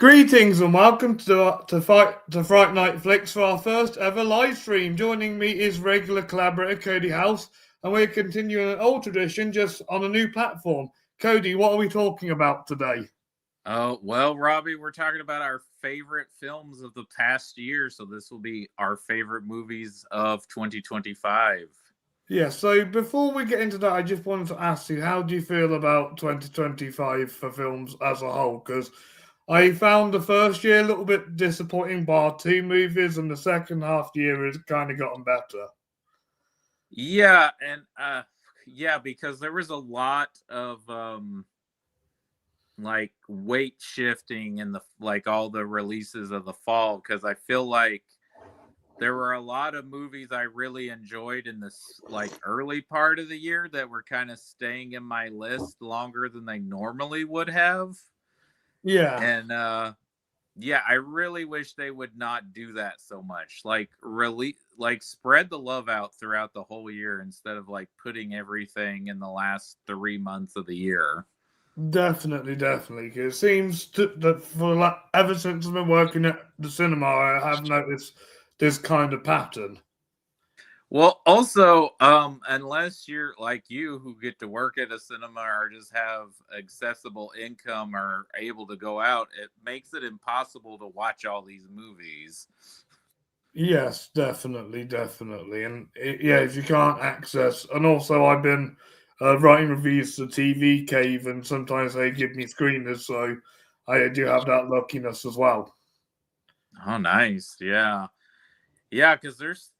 Greetings and welcome to Fright Night Flix for our first ever live stream. Joining me is regular collaborator Cody House, and we're continuing an old tradition just on a new platform. Cody, what are we talking about today? Oh, well, Robbie, we're talking about our favorite films of the past year, so this will be our favorite movies of 2025. Yeah, so before we get into that, I just wanted to ask you, how do you feel about 2025 for films as a whole? Because I found the first year a little bit disappointing, bar two movies, and the second half year has kind of gotten better. Yeah, and because there was a lot of like weight shifting in the all the releases of the fall, because I feel like there were a lot of movies I really enjoyed in this early part of the year that were kind of staying in my list longer than they normally would have. Yeah. And yeah, I really wish they would not do that so much. Spread the love out throughout the whole year instead of putting everything in the last 3 months of the year. Definitely. Because it seems that ever since I've been working at the cinema, I have noticed this kind of pattern. Well, also, unless you're like you who get to work at a cinema or just have accessible income or able to go out, it makes it impossible to watch all these movies. Yes, definitely. And if you can't access, and also I've been writing reviews to TV Cave, and sometimes they give me screeners, so I do have that luckiness as well. Oh, nice. Yeah. Yeah, because there's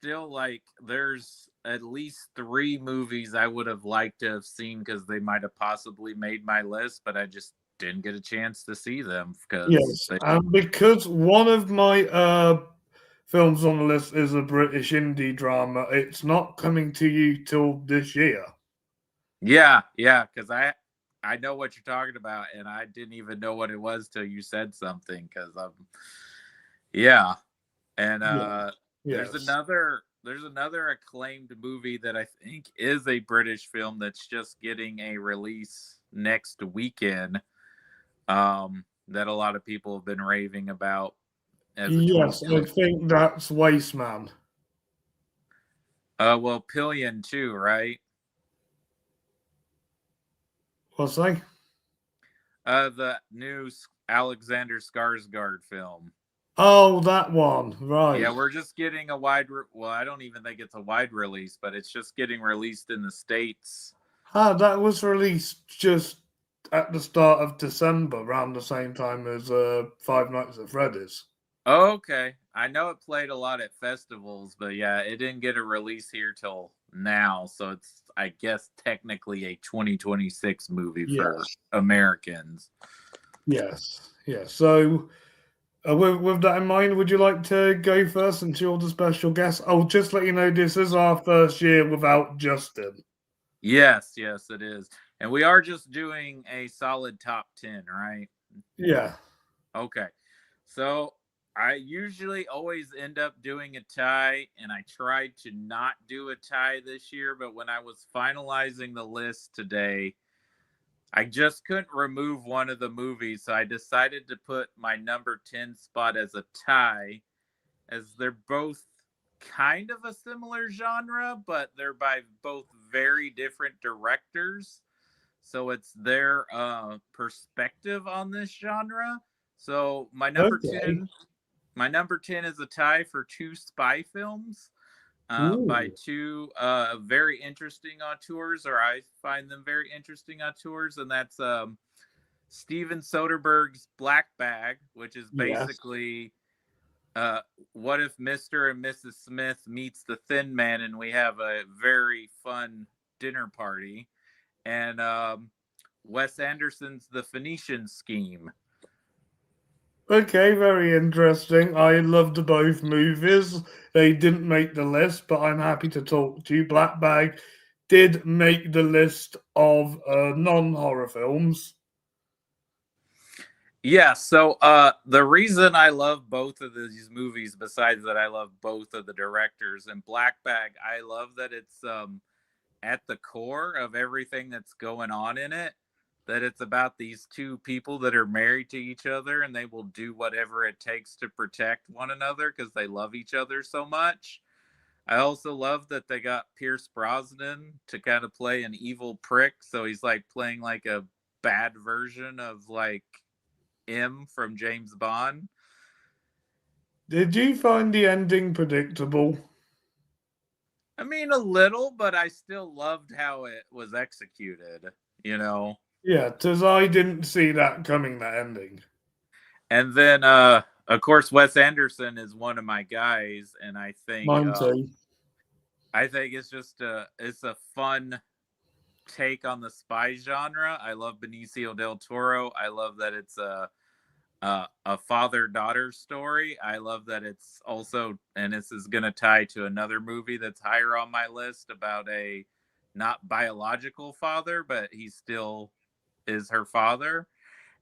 at least 3 movies I would have liked to have seen because they might have possibly made my list, but I just didn't get a chance to see them because Yes, and because one of my films on the list is a British indie drama, it's not coming to you till this year. yeah, because I know what you're talking about, and I didn't even know what it was till you said something. Because yeah, and there's Yes. another acclaimed movie that I think is a British film that's just getting a release next weekend. That a lot of people have been raving about as a Yes, I 2020. think that's Wasteman. Well, Pillion too, right? What's that? The new Alexander Skarsgård film. Oh, that one. Right. Yeah, we're just getting a wide. Well, I don't even think it's a wide release, but it's just getting released in the States. Ah, that was released just at the start of December, around the same time as Five Nights at Freddy's. Okay, I know it played a lot at festivals, but yeah, it didn't get a release here till now, so it's I guess technically a 2026 movie for Yes. Americans. Yes. So, with that in mind, would you like to go first since you're the special guest? I'll just let you know this is our first year without Justin. Yes, it is. And we are just doing a solid top 10, right? Yeah. Okay. So I usually always end up doing a tie, and I tried to not do a tie this year, but when I was finalizing the list today, I just couldn't remove one of the movies, so I decided to put my number 10 spot as a tie, as they're both kind of a similar genre, but they're by both very different directors. So it's their perspective on this genre. So Okay. my number 10 is a tie for 2 spy films by Ooh. 2 very interesting auteurs, or I find them very interesting auteurs, and that's Steven Soderbergh's Black Bag, which is Yes. basically what if Mr. and Mrs. Smith meets the Thin Man and we have a very fun dinner party, and Wes Anderson's The Phoenician Scheme. Okay, very interesting. I loved both movies. They didn't make the list, but I'm happy to talk to you. Black Bag did make the list of non-horror films. Yeah, so the reason I love both of these movies, besides that I love both of the directors, and Black Bag, I love that it's at the core of everything that's going on in it. that it's about these two people that are married to each other and they will do whatever it takes to protect one another because they love each other so much. I also love that they got Pierce Brosnan to kind of play an evil prick, so he's like playing like a bad version of like M from James Bond. Did you find the ending predictable? I mean, a little, but I still loved how it was executed, you know. Yeah, because I didn't see that coming, that ending. And then, of course, Wes Anderson is one of my guys, and Mine too. I think it's a fun take on the spy genre. I love Benicio del Toro. I love that it's a father daughter story. I love that it's also, and this is going to tie to another movie that's higher on my list about a not biological father, but he still is her father.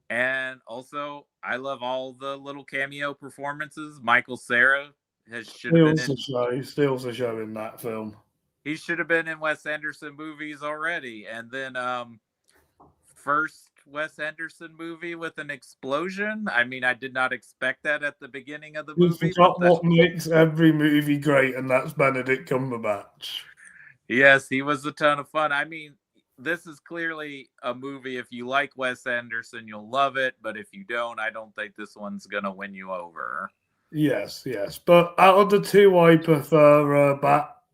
And also, I love all the little cameo performances. Michael Cera should have been in. Steals the show in that film. He should have been in Wes Anderson movies already. And then first Wes Anderson movie with an explosion. I mean, I did not expect that at the beginning of the You movie, but forgot what makes every movie great, and that's Benedict Cumberbatch. yes, he was a ton of fun. I mean, this is clearly a movie. If you like Wes Anderson, you'll love it. But if you don't, I don't think this one's gonna win you over. Yes, yes. But out of the two, I prefer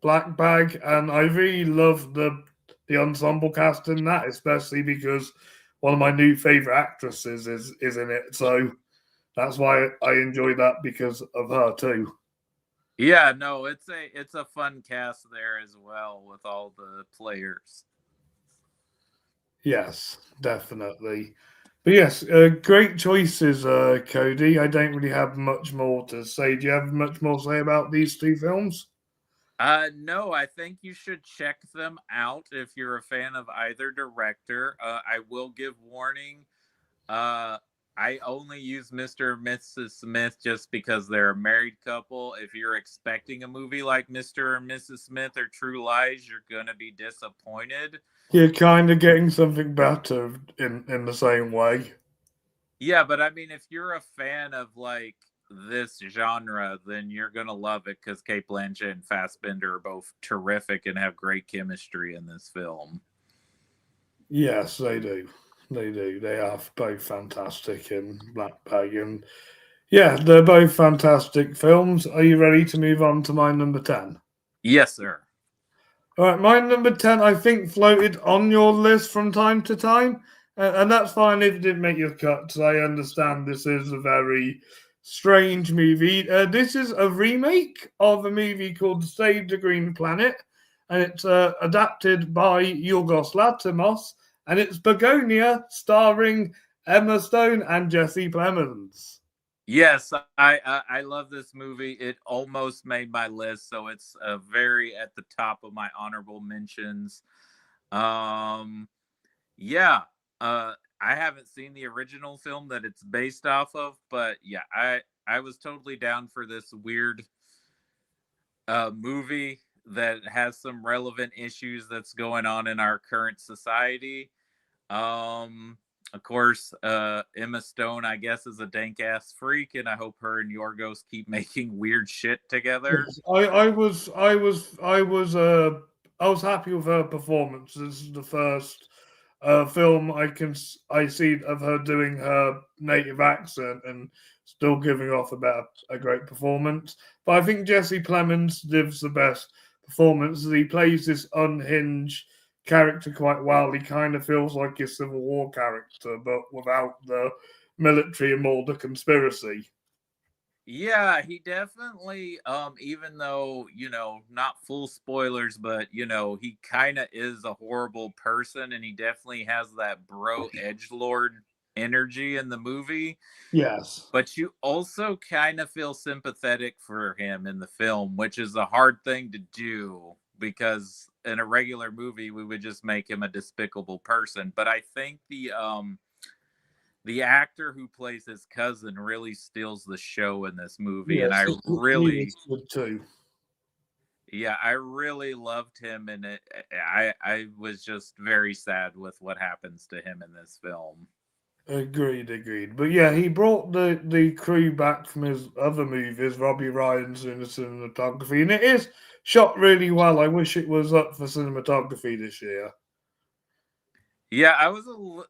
Black Bag, and I really love the ensemble cast in that, especially because one of my new favorite actresses is in it. So that's why I enjoy that because of her too. Yeah, no, it's a fun cast there as well with all the players. Yes, definitely. But yes, great choices, Cody. I don't really have much more to say. Do you have much more to say about these two films? No, I think you should check them out if you're a fan of either director. I will give warning. Uh, I only use Mr. and Mrs. Smith just because they're a married couple. If you're expecting a movie like Mr. and Mrs. Smith or True Lies, you're gonna be disappointed. You're kind of getting something better in the same way. Yeah, but I mean, if you're a fan of like this genre, then you're gonna love it because Kate Blanchett and Fassbender are both terrific and have great chemistry in this film. Yes, they do. They do. They are both fantastic in Black Bag. And yeah, they're both fantastic films. Are you ready to move on to my number 10? Yes, sir. All right, my number 10, I think, floated on your list from time to time. And that's fine if it didn't make your cut, 'cause I understand this is a very strange movie. This is a remake of a movie called Save the Green Planet, and it's adapted by Yorgos Lanthimos, and it's Begonia, starring Emma Stone and Jesse Plemons. Yes, I love this movie. It almost made my list, so it's very at the top of my honorable mentions. Um, yeah, I haven't seen the original film that it's based off of, but yeah, I was totally down for this weird movie that has some relevant issues that's going on in our current society. Of course, Emma Stone, I guess, is a dank ass freak, and I hope her and Yorgos keep making weird shit together. Yes, I was happy with her performance. This is the first film I see of her doing her native accent and still giving off about a great performance. But I think Jesse Plemons gives the best performance. He plays this unhinged character quite well. He kind of feels like a Civil War character, but without the military and more the conspiracy. Yeah, he definitely, even though, not full spoilers, but, he kind of is a horrible person and he definitely has that bro edgelord energy in the movie. Yes. But you also kind of feel sympathetic for him in the film, which is a hard thing to do because in a regular movie we would just make him a despicable person. But I think the actor who plays his cousin really steals the show in this movie, and Yes, I he really was good too. Yeah, I really loved him, and I was just very sad with what happens to him in this film. Agreed, agreed. But yeah, he brought the crew back from his other movies, Robbie Ryan's in the cinematography, and it is shot really well. I wish it was up for cinematography this year. Yeah,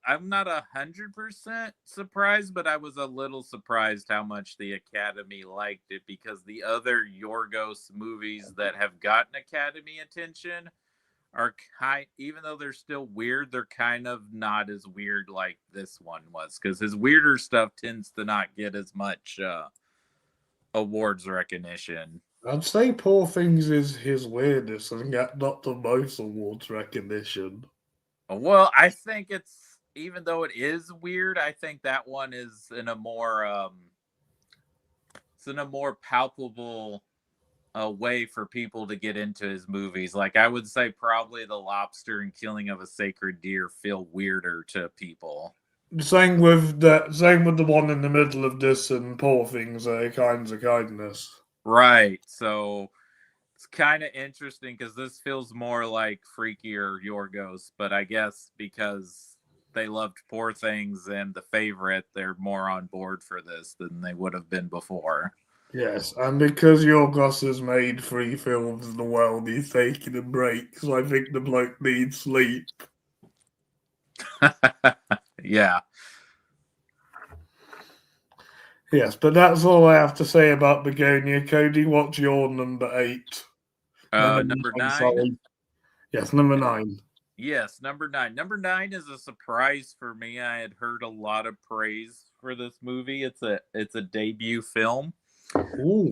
I'm not 100% surprised, but I was a little surprised how much the Academy liked it because the other Yorgos movies that have gotten Academy attention are even though they're still weird, they're kind of not as weird like this one was because his weirder stuff tends to not get as much awards recognition. I'd say Poor Things is his weirdest and got not the most awards recognition. Well, I think it's even though it is weird, I think that one is in a more it's in a more palpable way for people to get into his movies. Like I would say probably The Lobster and Killing of a Sacred Deer feel weirder to people. Same with the one in the middle of this and Poor Things, Kinds of Kindness. Right. So it's kind of interesting because this feels more like Freakier Yorgos, but I guess because they loved Poor Things and The Favorite, they're more on board for this than they would have been before. Yes, and because Yorgos has made 3 films in the world, he's taking a break, so I think the bloke needs sleep. Yeah. Yes, but that's all I have to say about Begonia. Cody, what's your number 8? Number Number 9, nine. sorry. Yes, number 9. Yes, number nine. Number nine is a surprise for me. I had heard a lot of praise for this movie. It's a debut film. Ooh.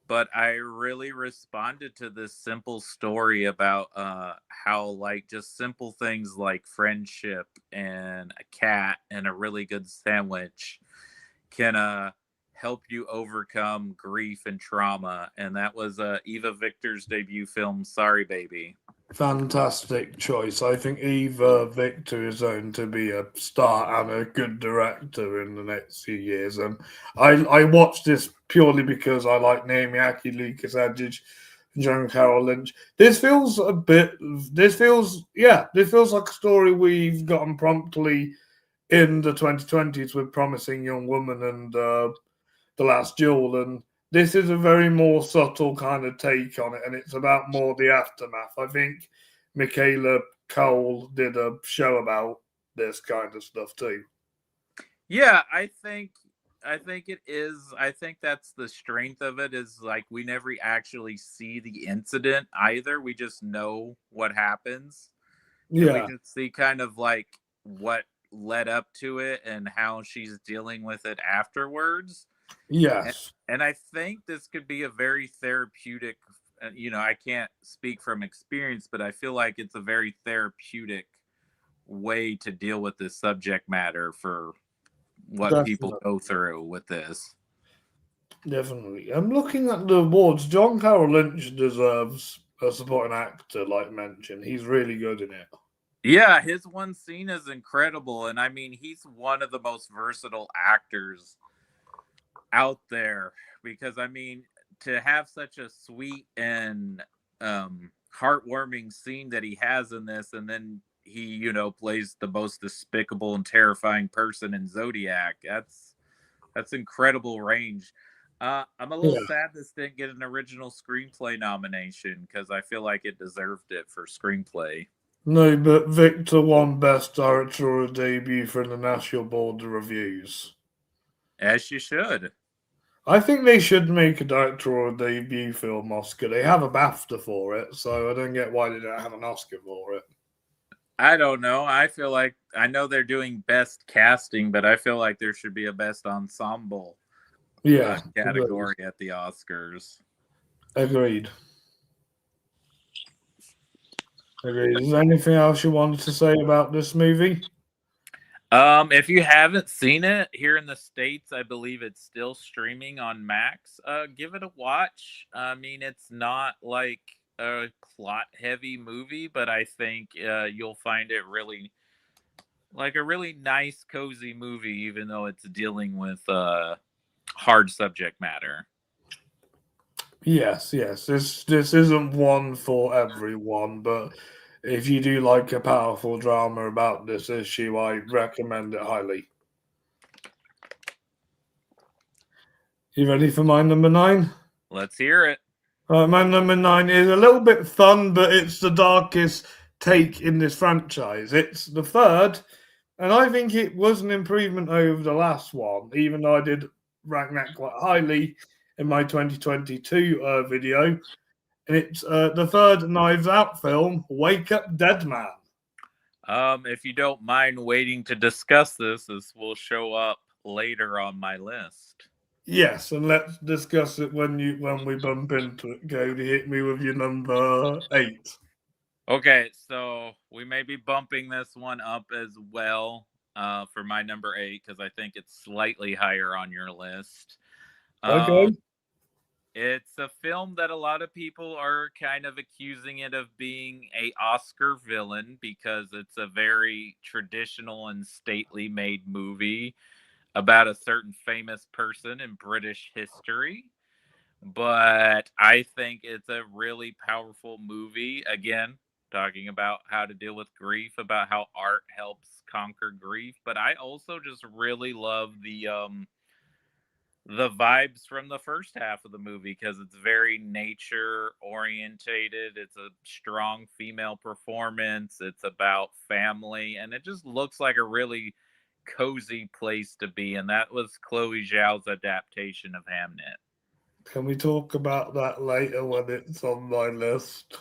But I really responded to this simple story about how like just simple things like friendship and a cat and a really good sandwich can help you overcome grief and trauma. And that was Eva Victor's debut film, Sorry Baby. Fantastic choice. I think Eva Victor is going to be a star and a good director in the next few years. And I watched this purely because I like Naomi Aki, Lucas Adjich, and John Carroll Lynch. This feels a bit. This feels like a story we've gotten promptly in the 2020s with Promising Young Woman and The Last Duel, and this is a very more subtle kind of take on it, and it's about more the aftermath. I think Michaela Cole did a show about this kind of stuff too. Yeah, I think it is. I think that's the strength of it is like we never actually see the incident either. We just know what happens and we Yeah, just see kind of like what led up to it and how she's dealing with it afterwards. And, yes, and I think this could be a very therapeutic, I can't speak from experience, but I feel like it's a very therapeutic way to deal with this subject matter for what people definitely, go through with this. definitely. I'm looking at the awards. John Carroll Lynch deserves a supporting actor, like mentioned. He's really good in it. Yeah, his one scene is incredible. And I mean, he's one of the most versatile actors out there because, I mean, to have such a sweet and heartwarming scene that he has in this, and then he, plays the most despicable and terrifying person in Zodiac. That's incredible range. I'm a little Yeah. sad this didn't get an original screenplay nomination because I feel like it deserved it for screenplay. No, but Victor won Best Directorial Debut for the National Board of Reviews. As you should. I think they should make a directorial debut film Oscar. They have a BAFTA for it, so I don't get why they don't have an Oscar for it. I don't know. I feel like I know they're doing best casting, but I feel like there should be a best ensemble Yeah, category at the Oscars. agreed. Agreed. Is there anything else you wanted to say about this movie? If you haven't seen it here in the States, I believe it's still streaming on Max. Give it a watch. I mean, it's not like a plot heavy movie, but I think you'll find it really like a really nice, cozy movie, even though it's dealing with hard subject matter. Yes, yes. This isn't one for everyone, but if you do like a powerful drama about this issue, I recommend it highly. You ready for my number nine? Let's hear it. My number nine is a little bit fun, but it's the darkest take in this franchise. It's the third, and I think it was an improvement over the last one, even though I did rank that quite highly in my 2022 video. And it's the third Knives Out film, Wake Up Dead Man. If you don't mind waiting to discuss this will show up later on my list. Yes, and let's discuss it when we bump into it. Cody, hit me with your number 8. Okay, so we may be bumping this one up as well for my number 8 because I think it's slightly higher on your list. Okay. It's a film that a lot of people are kind of accusing it of being a Oscar villain because it's a very traditional and stately made movie about a certain famous person in British history. But I think it's a really powerful movie. Again, talking about how to deal with grief, about how art helps conquer grief. But I also just really love the vibes from the first half of the movie because it's very nature orientated. It's a strong female performance. It's about family, and it just looks like a really cozy place to be. And that was Chloe Zhao's adaptation of Hamnet. Can we talk about that later when it's on my list?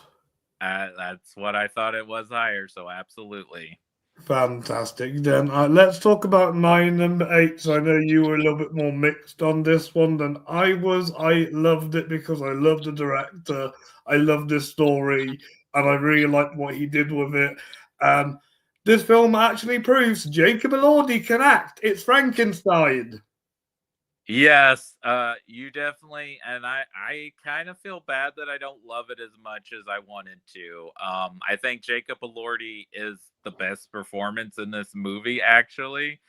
That's what I thought it was higher. So absolutely. Fantastic. Then let's talk about my number 8. So I know you were a little bit more mixed on this one than I was. I loved it because I love the director. I love this story, and I really like what he did with it. Um, this film actually proves Jacob Elordi can act. It's Frankenstein. Yes, you definitely, and I kind of feel bad that I don't love it as much as I wanted to. I think Jacob Elordi is the best performance in this movie. Actually,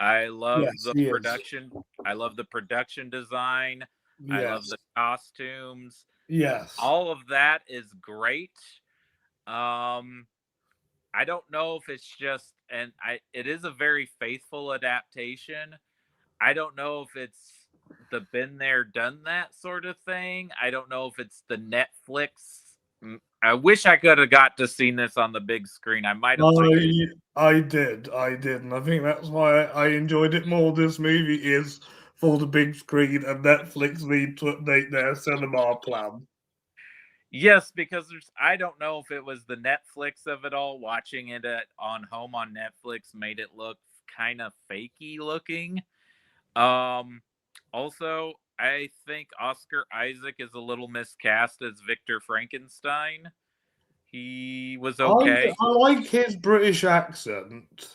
I love Yes, the he is. production. I love the production design. I love Yes, the costumes. yes. All of that is great. Um, I don't know if it's just, and it is a very faithful adaptation. I don't know if it's the been there, done that sort of thing. I don't know if it's the Netflix. I wish I could have got to seen this on the big screen. I might have liked it. I did, and I think that's why I enjoyed it more. This movie is for the big screen, and Netflix need to update their cinema plan. Yes, because I don't know if it was the Netflix of it all. Watching it on home on Netflix made it look kind of fakey looking. Um, Also, I think Oscar Isaac is a little miscast as Victor Frankenstein. He was okay. I like his British accent.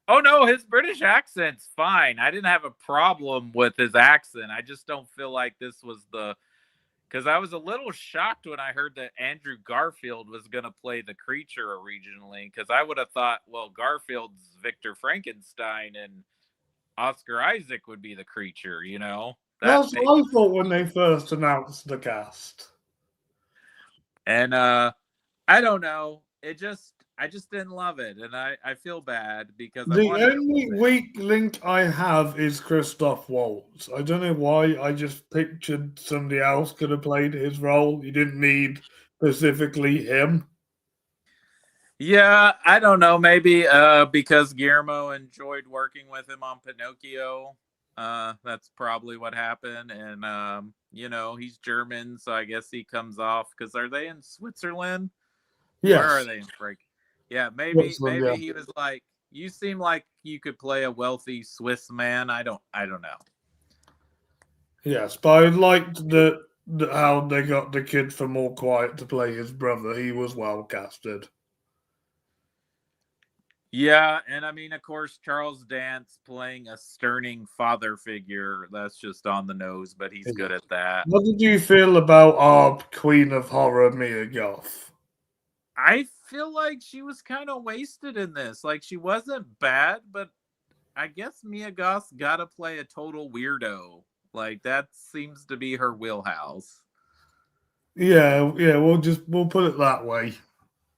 Oh no, his British accent's fine. I didn't have a problem with his accent. I just don't feel like this was the because I was a little shocked when I heard that Andrew Garfield was going to play the creature originally. Because I would have thought, well, Garfield's Victor Frankenstein and Oscar Isaac would be the creature. You know that. That's what I thought when they first announced the cast. And I don't know. I just didn't love it, and I feel bad because I The wanted to only love it. weak link I have is Christoph Waltz. I don't know why. I just pictured somebody else could have played his role. You didn't need specifically him. Yeah, I don't know. Maybe because Guillermo enjoyed working with him on Pinocchio. That's probably what happened. And you know, he's German, so I guess he comes off because are they in Switzerland? Where are Yes, they in Frank? Yeah, Switzerland. maybe Yeah. he was like, you seem like you could play a wealthy Swiss man. I don't know. Yes, but I liked how they got the kid from All Quiet to play his brother. He was well casted. Yeah, and I mean, of course, Charles Dance playing a sterning father figure. That's just on the nose, but he's Yeah. good at that. What did you feel about our Queen of Horror, Mia Goth? I feel like she was kind of wasted in this. Like, she wasn't bad, but I guess Mia Goth's got to play a total weirdo. Like, that seems to be her wheelhouse. Yeah, we'll put it that way.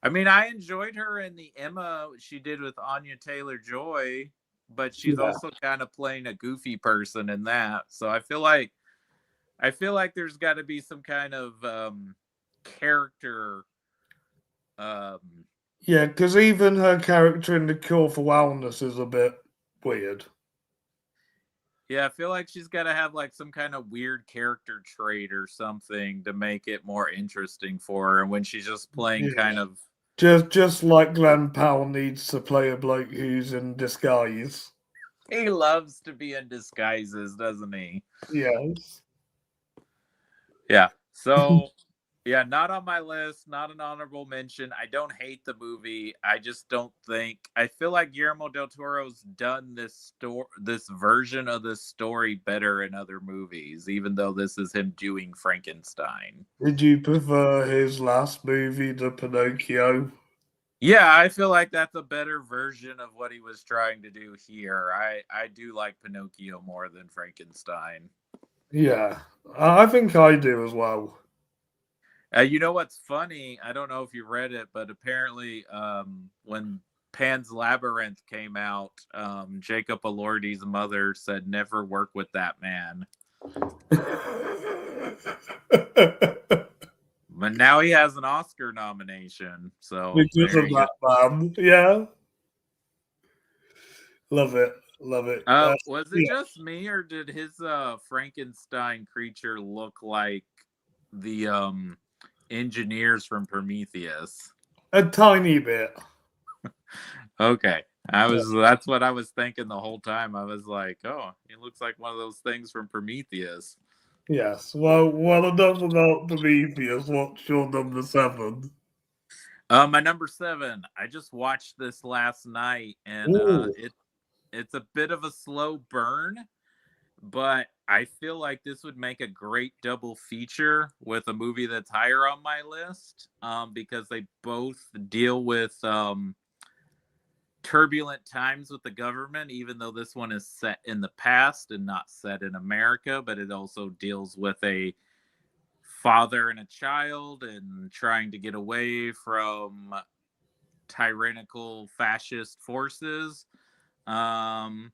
I mean, I enjoyed her in the Emma she did with Anya Taylor-Joy, but she's Yeah. also kind of playing a goofy person in that. So I feel like there's got to be some kind of character. Um, Yeah, because even her character in The Cure for Wellness is a bit weird. yeah, I feel like she's got to have like some kind of weird character trait or something to make it more interesting for her. And when she's just playing Yeah. kind of, Just like Glenn Powell needs to play a bloke who's in disguise. he loves to be in disguises, doesn't he? Yes. Yeah. So yeah, not on my list, not an honorable mention. I don't hate the movie. I just don't think I feel like Guillermo del Toro's done this version of this story better in other movies, even though this is him doing Frankenstein. Did you prefer his last movie, The Pinocchio? Yeah, I feel like that's a better version of what he was trying to do here. I do like Pinocchio more than Frankenstein. Yeah, I think I do as well. You know what's funny? I don't know if you read it, but apparently, when Pan's Labyrinth came out, Jacob Elordi's mother said, "Never work with that man." But now he has an Oscar nomination, so Because there of you go. that man. Yeah, love it, love it. Was it Yeah, just me, or did his Frankenstein creature look like the engineers from Prometheus? a tiny bit. Okay. That's what I was thinking the whole time. I was like, oh, it looks like one of those things from Prometheus. Yes. Well, enough about Prometheus. What's your number 7? My number 7, I just watched this last night and Ooh. it's a bit of a slow burn, but I feel like this would make a great double feature with a movie that's higher on my list, because they both deal with turbulent times with the government, even though this one is set in the past and not set in America, but it also deals with a father and a child and trying to get away from tyrannical fascist forces. Um,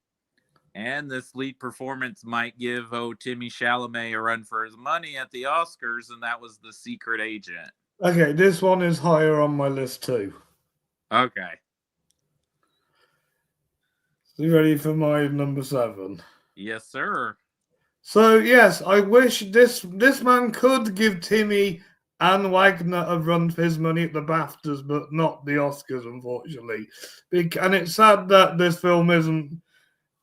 and this lead performance might give Timmy Chalamet a run for his money at the Oscars, and that was The Secret Agent. Okay, this one is higher on my list too. Okay. So you ready for my number 7? Yes, sir. So yes, I wish this man could give Timmy and Wagner a run for his money at the BAFTAs, but not the Oscars, unfortunately. And it's sad that this film isn't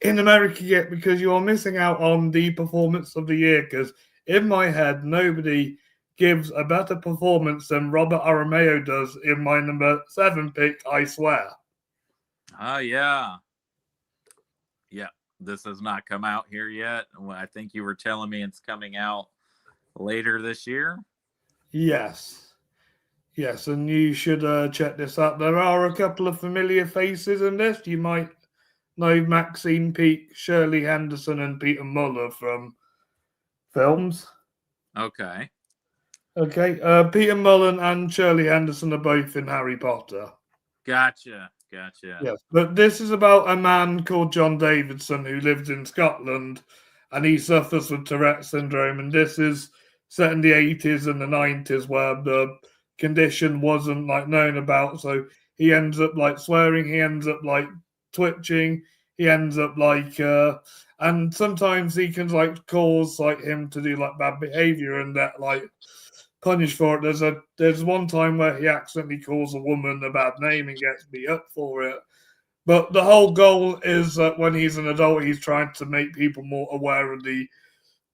in America yet because you are missing out on the performance of the year. Because in my head, nobody gives a better performance than Robert Aramayo does in my number 7 pick. I swear. Oh, yeah. Yeah, this has not come out here yet. Well, I think you were telling me it's coming out later this year. Yes. Yes, and you should check this out. There are a couple of familiar faces in this. You might know Maxine Peake, Shirley Henderson, and Peter Muller from films. Okay. Okay, Peter Mullen and Shirley Henderson are both in Harry Potter. Gotcha. Gotcha. Yes, but this is about a man called John Davidson who lives in Scotland, and he suffers with Tourette syndrome. And this is set in the 80s and the 90s, where the condition wasn't like known about. So he ends up like swearing, he ends up like twitching, he ends up like, and sometimes he can like cause like him to do like bad behavior, and that like punished for it. There's one time where he accidentally calls a woman a bad name and gets beat up for it. But the whole goal is that when he's an adult, he's trying to make people more aware of the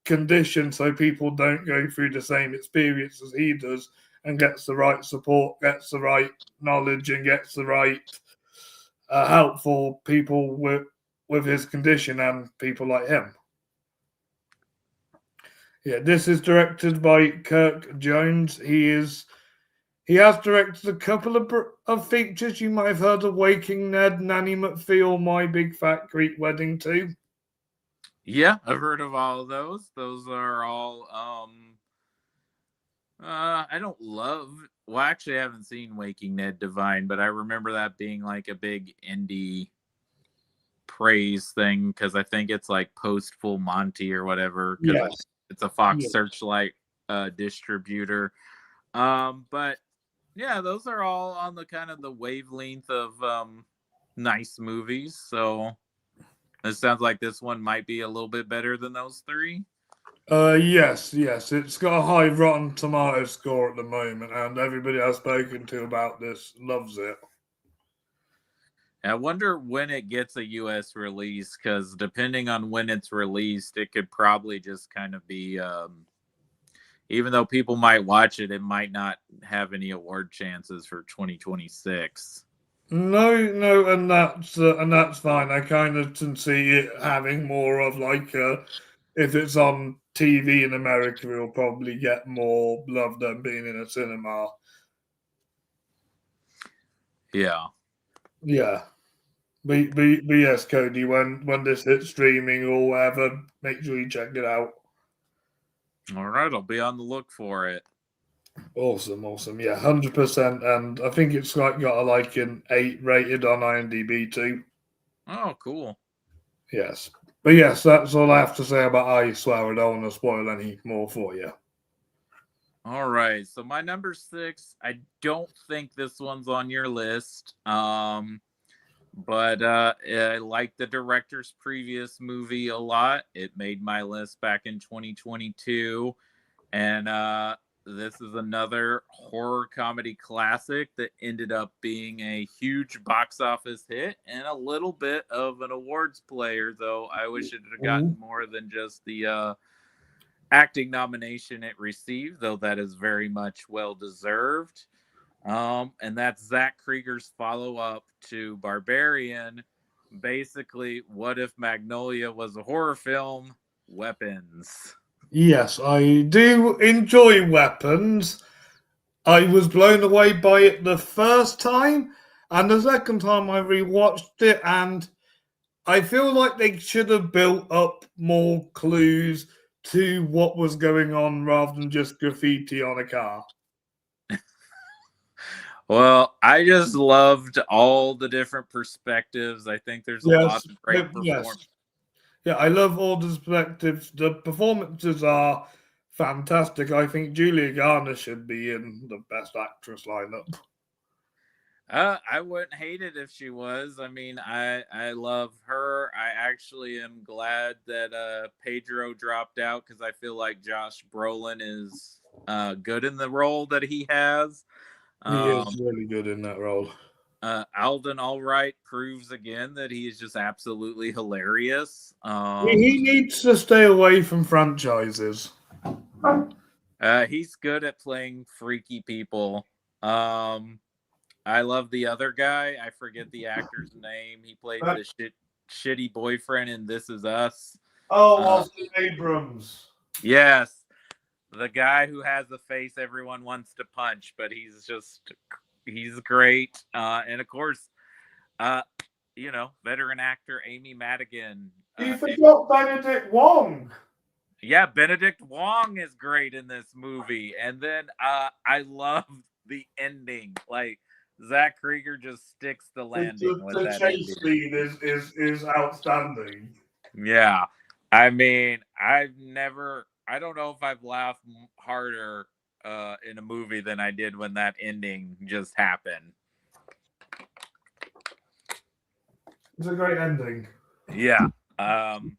condition so people don't go through the same experience as he does and gets the right support, gets the right knowledge, and gets the right help for people with his condition and people like him. Yeah, this is directed by Kirk Jones. He has directed a couple of features. You might have heard of Waking Ned, Nanny McPhee, My Big Fat Greek Wedding too. Yeah, I've heard of all of those. Those are all I don't love. Well, actually, I haven't seen Waking Ned Divine, but I remember that being like a big indie praise thing because I think it's like post Full Monty or whatever because Yes. it's a Fox Yeah. Searchlight distributor. But yeah, those are all on the kind of the wavelength of nice movies. So it sounds like this one might be a little bit better than those three. Yes, yes. It's got a high Rotten Tomato score at the moment, and everybody I've spoken to about this loves it. I wonder when it gets a US release because depending on when it's released, it could probably just kind of be, even though people might watch it, it might not have any award chances for 2026. No, and that's fine. I kind of can see it having more of like if it's on TV in America, it'll probably get more love than being in a cinema. Yeah. Yeah. But yes, Cody, when this hits streaming or whatever, make sure you check it out. All right. I'll be on the look for it. Awesome. Yeah, 100%. And I think it's like got a like an 8 rated on IMDb too. Oh, cool. Yes. But yes, that's all I have to say about I Swear. I don't want to spoil any more for you. All right. So my number 6, I don't think this one's on your list. But I like the director's previous movie a lot. It made my list back in 2022. And this is another horror comedy classic that ended up being a huge box office hit and a little bit of an awards player, though I wish it had gotten more than just the acting nomination it received, though that is very much well deserved. And that's Zach Krieger's follow-up to Barbarian. Basically, what if Magnolia was a horror film? Weapons. Yes, I do enjoy Weapons. I was blown away by it the first time, and the second time I rewatched it, and I feel like they should have built up more clues to what was going on rather than just graffiti on a car. Well, I just loved all the different perspectives. I think there's a lot Yes, of great yes. performance. Yeah, I love all the perspectives. The performances are fantastic. I think Julia Garner should be in the Best Actress lineup. I wouldn't hate it if she was. I mean, I love her. I actually am glad that Pedro dropped out because I feel like Josh Brolin is good in the role that he has. He is really good in that role. Alden Allwright proves again that he is just absolutely hilarious. He needs to stay away from franchises. He's good at playing freaky people. I love the other guy. I forget the actor's name. He played the shitty boyfriend in This Is Us. Oh, Austin Abrams. Yes, the guy who has the face everyone wants to punch, but he's great. And of course, veteran actor Amy Madigan. You forgot Benedict Wong. Yeah, Benedict Wong is great in this movie. And then I love the ending. Like Zach Krieger just sticks the landing with The that chase ending. scene is outstanding. Yeah. I mean, I don't know if I've laughed harder in a movie than I did when that ending just happened. It's a great ending. Yeah.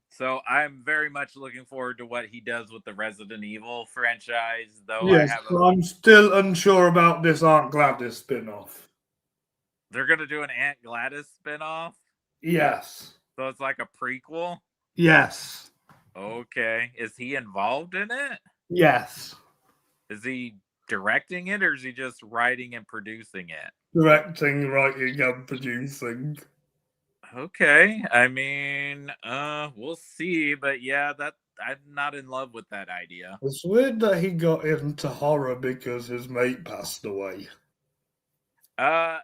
So I'm very much looking forward to what he does with the Resident Evil franchise, though. Yes, I'm still unsure about this Aunt Gladys spin-off. They're gonna do an Aunt Gladys spin-off? Yes. So it's like a prequel? Yes. Okay. Is he involved in it? Yes. Is he directing it or is he just writing and producing it? Directing, writing, and producing. Okay. I mean, we'll see, but yeah, I'm not in love with that idea. It's weird that he got into horror because his mate passed away. I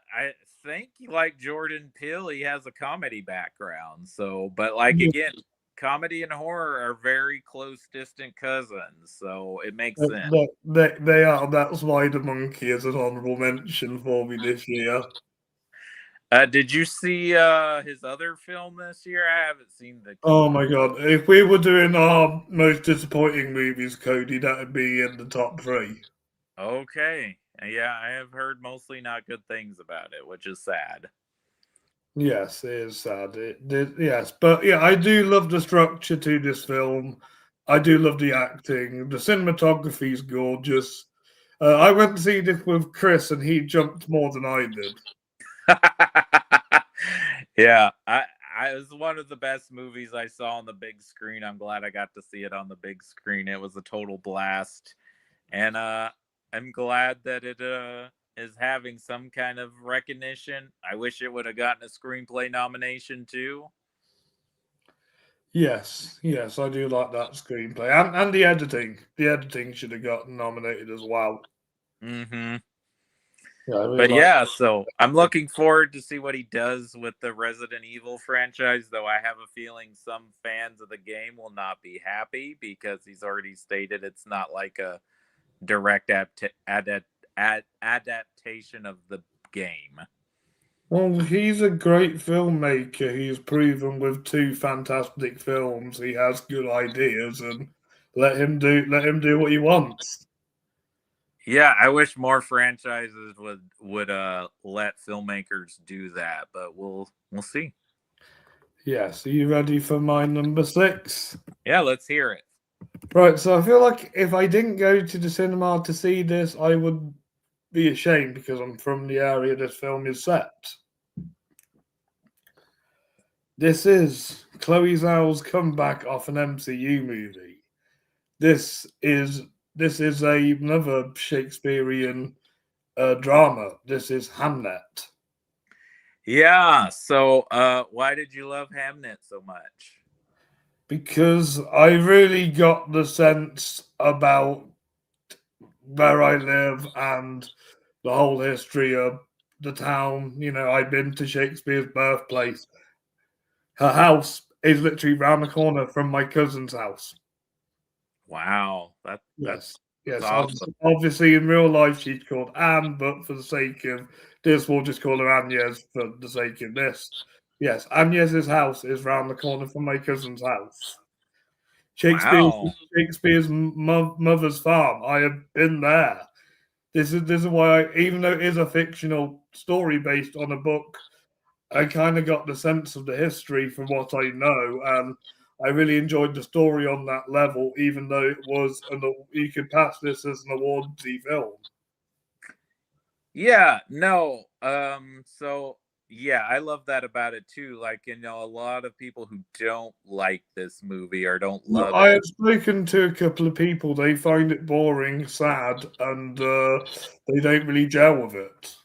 think like Jordan Peele, he has a comedy background. So, but like again, comedy and horror are very close distant cousins, so it makes They, sense. they are. That's why the monkey is an honorable mention for me this year. Did you see his other film this year? I haven't seen the Oh Keeper. my god! If we were doing our most disappointing movies, Cody, that'd be in the top three. Okay. Yeah, I have heard mostly not good things about it, which is sad. Yes, it is sad. Yes, but yeah, I do love the structure to this film. I do love the acting. The cinematography is gorgeous. I went to see this with Chris, and he jumped more than I did. Yeah, I it was one of the best movies I saw on the big screen. I'm glad I got to see it on the big screen. It was a total blast. And I'm glad that it is having some kind of recognition. I wish it would have gotten a screenplay nomination too. Yes, yes, I do like that screenplay and the editing. The editing should have gotten nominated as well. Hmm. Yeah, I really But like. yeah, so I'm looking forward to see what he does with the Resident Evil franchise, though I have a feeling some fans of the game will not be happy because he's already stated it's not like a direct adaptation of the game. Well, he's a great filmmaker. He's proven with two fantastic films. He has good ideas, and let him do what he wants. Yeah, I wish more franchises would let filmmakers do that, but we'll see. Yes, are you ready for my number six? Yeah, let's hear it. Right, so I feel like if I didn't go to the cinema to see this, I would be ashamed because I'm from the area this film is set. This is Chloe Zhao's comeback off an MCU movie. This is this is another Shakespearean drama. This is Hamlet. Yeah, so why did you love Hamnet so much? Because I really got the sense about where I live and the whole history of the town. You know, I've been to Shakespeare's birthplace. Her house is literally round the corner from my cousin's house. Wow, Yes, that's yes. awesome. Obviously, in real life, she's called Anne, but for the sake of this, we'll just call her Agnes for the sake of this. Yes, Agnes's house is round the corner from my cousin's house. Shakespeare's Wow. Shakespeare's mother's farm. I have been there. This is why, even though it is a fictional story based on a book, I kind of got the sense of the history from what I know, and I really enjoyed the story on that level. Even though it was you could pass this as an awardsy film. Yeah, no. So yeah, I love that about it too. Like, a lot of people who don't like this movie or don't No, love I it. have spoken to a couple of people. They find it boring, sad, and they don't really gel with it.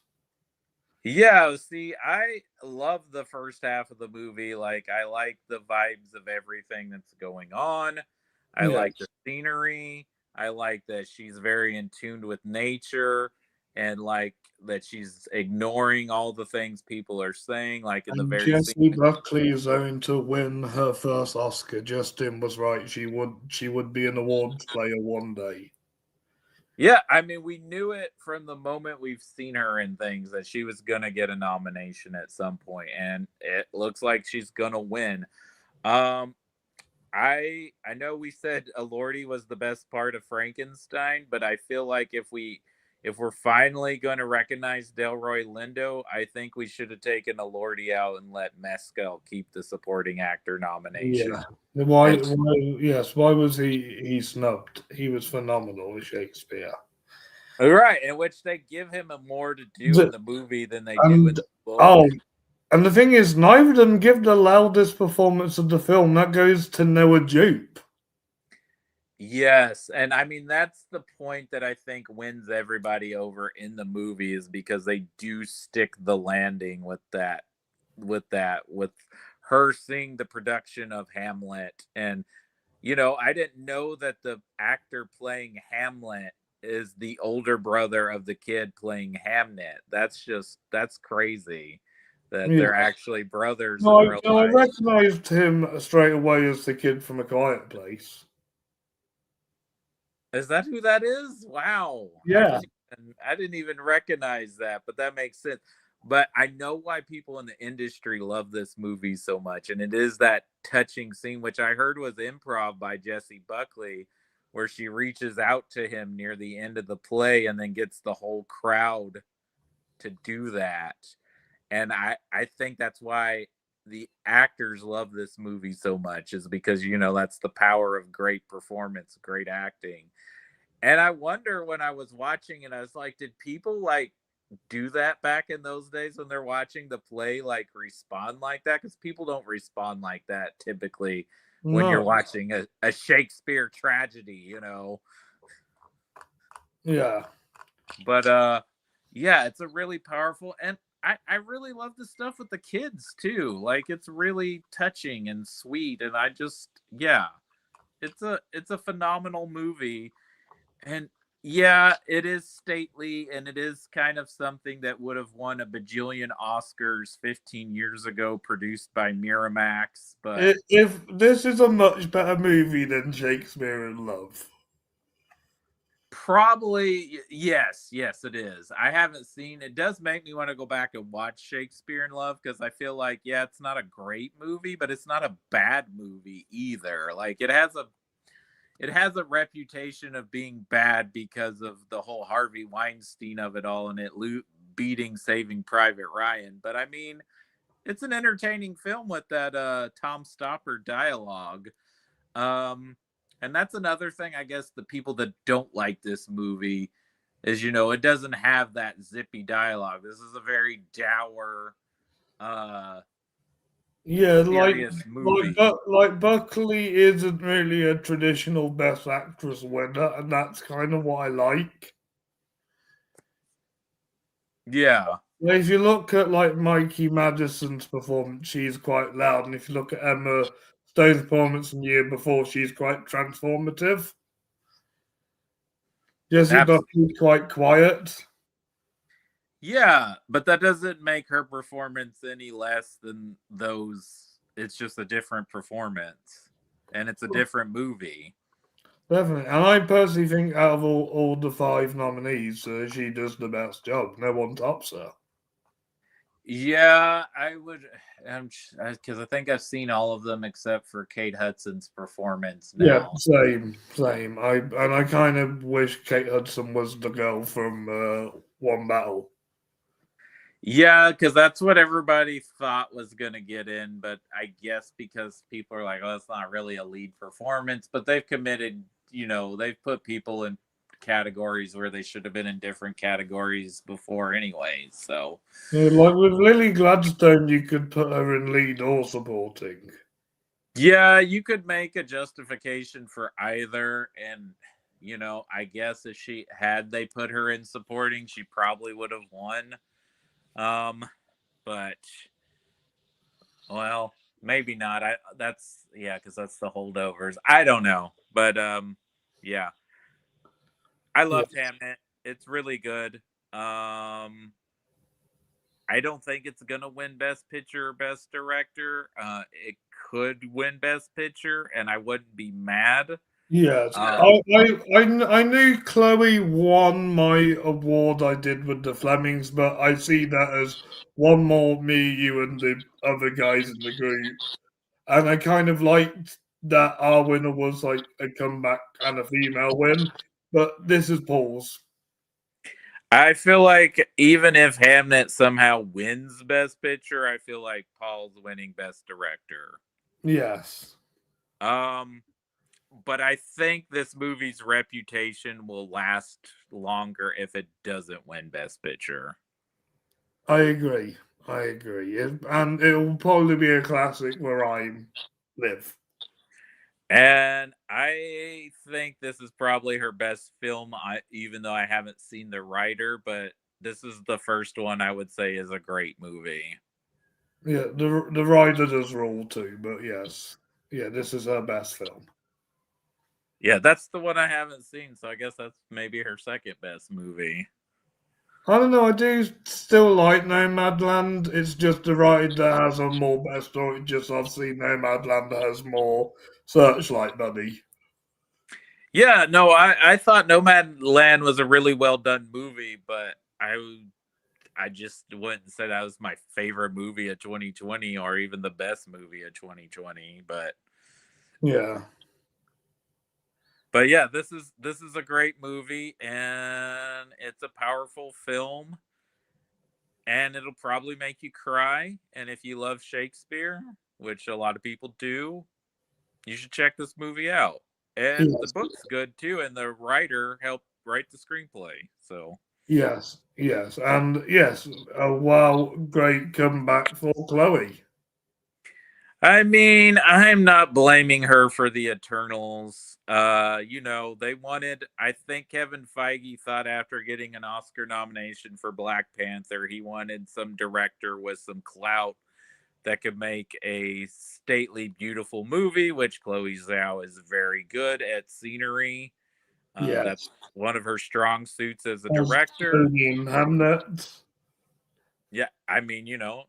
Yeah, see, I love the first half of the movie. Like, I like the vibes of everything that's going on. I Yes, like the scenery. I like that she's very in tune with nature and like that she's ignoring all the things people are saying. Like in the and very scene. Jessie Buckley is going to win her first Oscar. Justin was right; she would be an awards player one day. Yeah, I mean, we knew it from the moment we've seen her in things that she was gonna get a nomination at some point, and it looks like she's gonna win. Um, I know we said Elordi was the best part of Frankenstein, but I feel like if we're finally going to recognize Delroy Lindo, I think we should have taken Elordi out and let Mescal keep the supporting actor nomination. Yeah. Why? And Why? Yes. Why was he snubbed? He was phenomenal with Shakespeare. right, in which they give him a more to do in The- the movie than they do in And the book. oh, and the thing is, neither of them give the loudest performance of the film. That goes to Noah Jupe. Yes, and I mean that's the point that I think wins everybody over in the movie is because they do stick the landing with her seeing the production of Hamlet. And I didn't know that the actor playing Hamlet is the older brother of the kid playing Hamnet. That's crazy that Yeah. they're actually brothers in No, real I life. recognised him straight away as the kid from A Quiet Place. Is that who that is? Wow. Yeah. I didn't even recognize that, but that makes sense. But I know why people in the industry love this movie so much, and it is that touching scene, which I heard was improv by Jessie Buckley, where she reaches out to him near the end of the play and then gets the whole crowd to do that. And I think that's why the actors love this movie so much, is because that's the power of great performance, great acting. And I wonder, when I was watching it, I was like, did people like do that back in those days when they're watching the play, like respond like that? Because people don't respond like that typically when you're No. watching a Shakespeare tragedy. Yeah. But yeah, it's a really powerful, and I really love the stuff with the kids too. Like, it's really touching and sweet, and yeah, it's a phenomenal movie. And yeah, it is stately, and it is kind of something that would have won a bajillion Oscars 15 years ago, produced by Miramax. But If this is a much better movie than Shakespeare in Love. probably, yes, it is. I haven't seen it. Does make me want to go back and watch Shakespeare in Love, because I feel like, yeah, it's not a great movie, but it's not a bad movie either. Like, it has a reputation of being bad because of the whole Harvey Weinstein of it all, and it beating Saving Private Ryan. But I mean, it's an entertaining film with that Tom Stopper dialogue. And that's another thing, I guess, the people that don't like this movie is, it doesn't have that zippy dialogue. This is a very dour, Yeah, serious movie. like Buckley isn't really a traditional Best Actress winner, and that's kind of what I like. Yeah. Like, if you look at like Mikey Madison's performance, she's quite loud, and if you look at Emma Stone's performance in the year before, she's quite transformative. Jessie Buckley's quite quiet. Yeah, but that doesn't make her performance any less than those. It's just a different performance, and it's a different movie. Definitely. And I personally think out of all the 5 nominees, she does the best job. No one tops her. Yeah, I would, because I think I've seen all of them except for Kate Hudson's performance Yeah, now. same. I kind of wish Kate Hudson was the girl from One Battle. Yeah, because that's what everybody thought was going to get in, but I guess because people are like, oh, it's not really a lead performance, but they've committed, they've put people in categories where they should have been in different categories before anyway. So Yeah, like with Lily Gladstone, you could put her in lead or supporting. yeah, you could make a justification for either. And I guess if they put her in supporting, she probably would have won. But well, maybe not. Because that's the holdovers. I don't know. But yeah. I Yeah. loved Hamnet. It's really good. I don't think it's gonna win Best Picture or Best Director. It could win Best Picture, and I wouldn't be mad. Yes, Um, I knew Chloe won my award I did with the Flemings, but I see that as one more me, you, and the other guys in the group. And I kind of liked that our winner was like a comeback and a female win, but this is Paul's. I feel like even if Hamnet somehow wins Best Picture, I feel like Paul's winning Best Director. Yes. But I think this movie's reputation will last longer if it doesn't win Best Picture. I agree. And it will probably be a classic where I live. And I think this is probably her best film, even though I haven't seen The Writer, but this is the first one I would say is a great movie. Yeah, the rider does rule too, but yes. Yeah, this is her best film. Yeah, that's the one I haven't seen, so I guess that's maybe her second best movie. I don't know. I do still like Nomadland. It's just a ride that has a more better story. Just obviously Nomadland has more searchlight money. Yeah, no, I thought Nomad Land was a really well done movie, but I just wouldn't say that was my favorite movie of 2020 or even the best movie of 2020. Yeah. But yeah, this is a great movie and it's a powerful film and it'll probably make you cry. And if you love Shakespeare, which a lot of people do, you should check this movie out. And the Yes. book's good too, and the writer helped write the screenplay. So Yes. Yes. And yes, a wow, great comeback for Chloe. I mean, I'm not blaming her for the Eternals. They wanted, I think Kevin Feige thought after getting an Oscar nomination for Black Panther, he wanted some director with some clout that could make a stately, beautiful movie, which Chloe Zhao is very good at scenery. That's Yes. one of her strong suits as a As director. Tony in Hamnet. Yeah, I mean,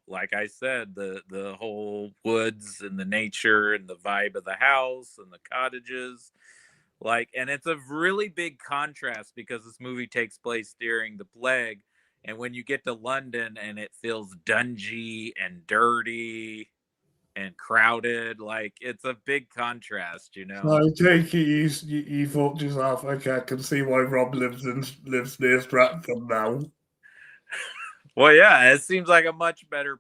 like I said, the whole woods and the nature and the vibe of the house and the cottages, and it's a really big contrast because this movie takes place during the plague, and when you get to London and it feels dungy and dirty and crowded, it's a big contrast, you So I know. take it you thought to yourself, okay, I can see why Rob lives near Stratford now. Well, yeah, it seems like a much better.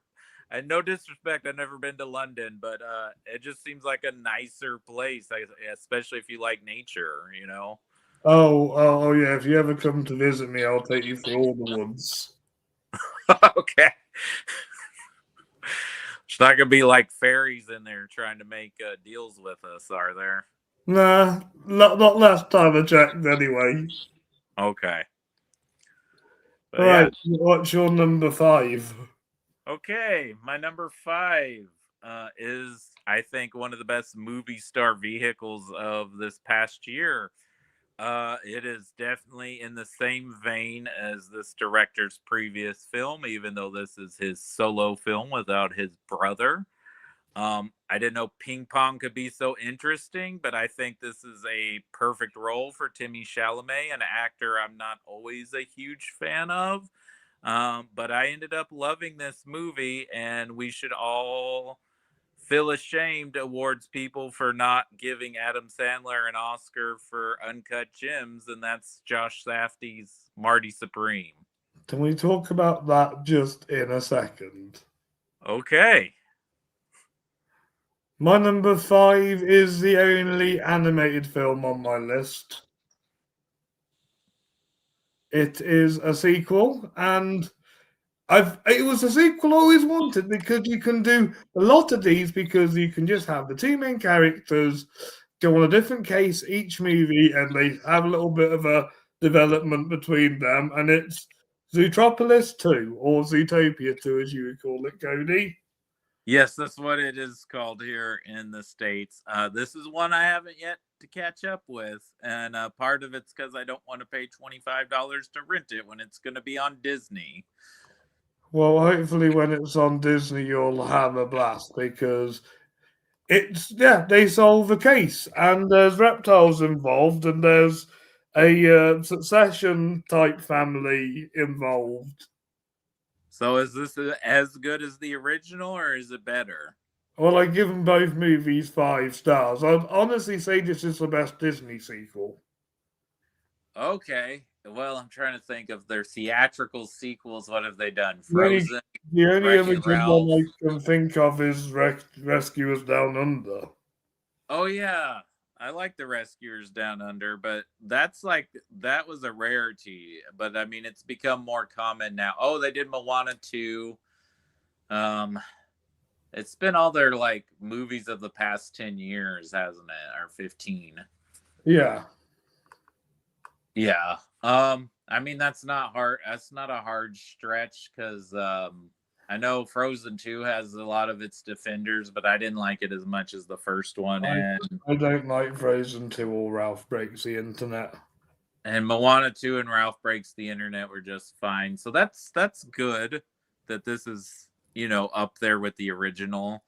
And no disrespect, I've never been to London, but it just seems like a nicer place, especially if you like nature, you know. Oh, yeah. If you ever come to visit me, I'll take you through all the woods. Okay, it's not gonna be like fairies in there trying to make deals with us, are there? Nah, not last time I checked, anyway. Okay, but Right, yeah, what's your number 5? okay. My number 5 is, I think, one of the best movie star vehicles of this past year. It is definitely in the same vein as this director's previous film, even though this is his solo film without his brother. I didn't know ping pong could be so interesting, but I think this is a perfect role for Timmy Chalamet, an actor I'm not always a huge fan of. But I ended up loving this movie, and we should all feel ashamed towards people for not giving Adam Sandler an Oscar for Uncut Gems, and that's Josh Safdie's Marty Supreme. Can we talk about that just in a second? Okay. My number 5 is the only animated film on my list. It is a sequel, and it was a sequel I always wanted because you can do a lot of these because you can just have the two main characters go on a different case each movie and they have a little bit of a development between them, and it's Zootropolis 2 or Zootopia 2 as you would call it, Cody. Yes, that's what it is called here in the States. This is one I haven't yet to catch up with, and part of it's because I don't want to pay $25 to rent it when it's going to be on Disney. Well, hopefully when it's on Disney you'll have a blast because they solve a case and there's reptiles involved and there's a succession type family involved. So is this as good as the original, or is it better? Well, I give them both movies 5 stars. I'd honestly say this is the best Disney sequel. Okay. Well, I'm trying to think of their theatrical sequels. What have they done? The only, Frozen, the only Wreck other It good one Ralph. I can think of is Rescuers Down Under. Oh yeah, I like the Rescuers Down Under, but that was a rarity. But I mean, it's become more common now. Oh, they did Moana 2. Um, it's been all their movies of the past 10 years, hasn't it? Or 15. Yeah. Yeah. I mean that's not hard. That's not a hard stretch because I know Frozen 2 has a lot of its defenders, but I didn't like it as much as the first one. I, And I don't like Frozen 2 or Ralph Breaks the Internet. And Moana 2 and Ralph Breaks the Internet were just fine. So that's good that this is, up there with the original.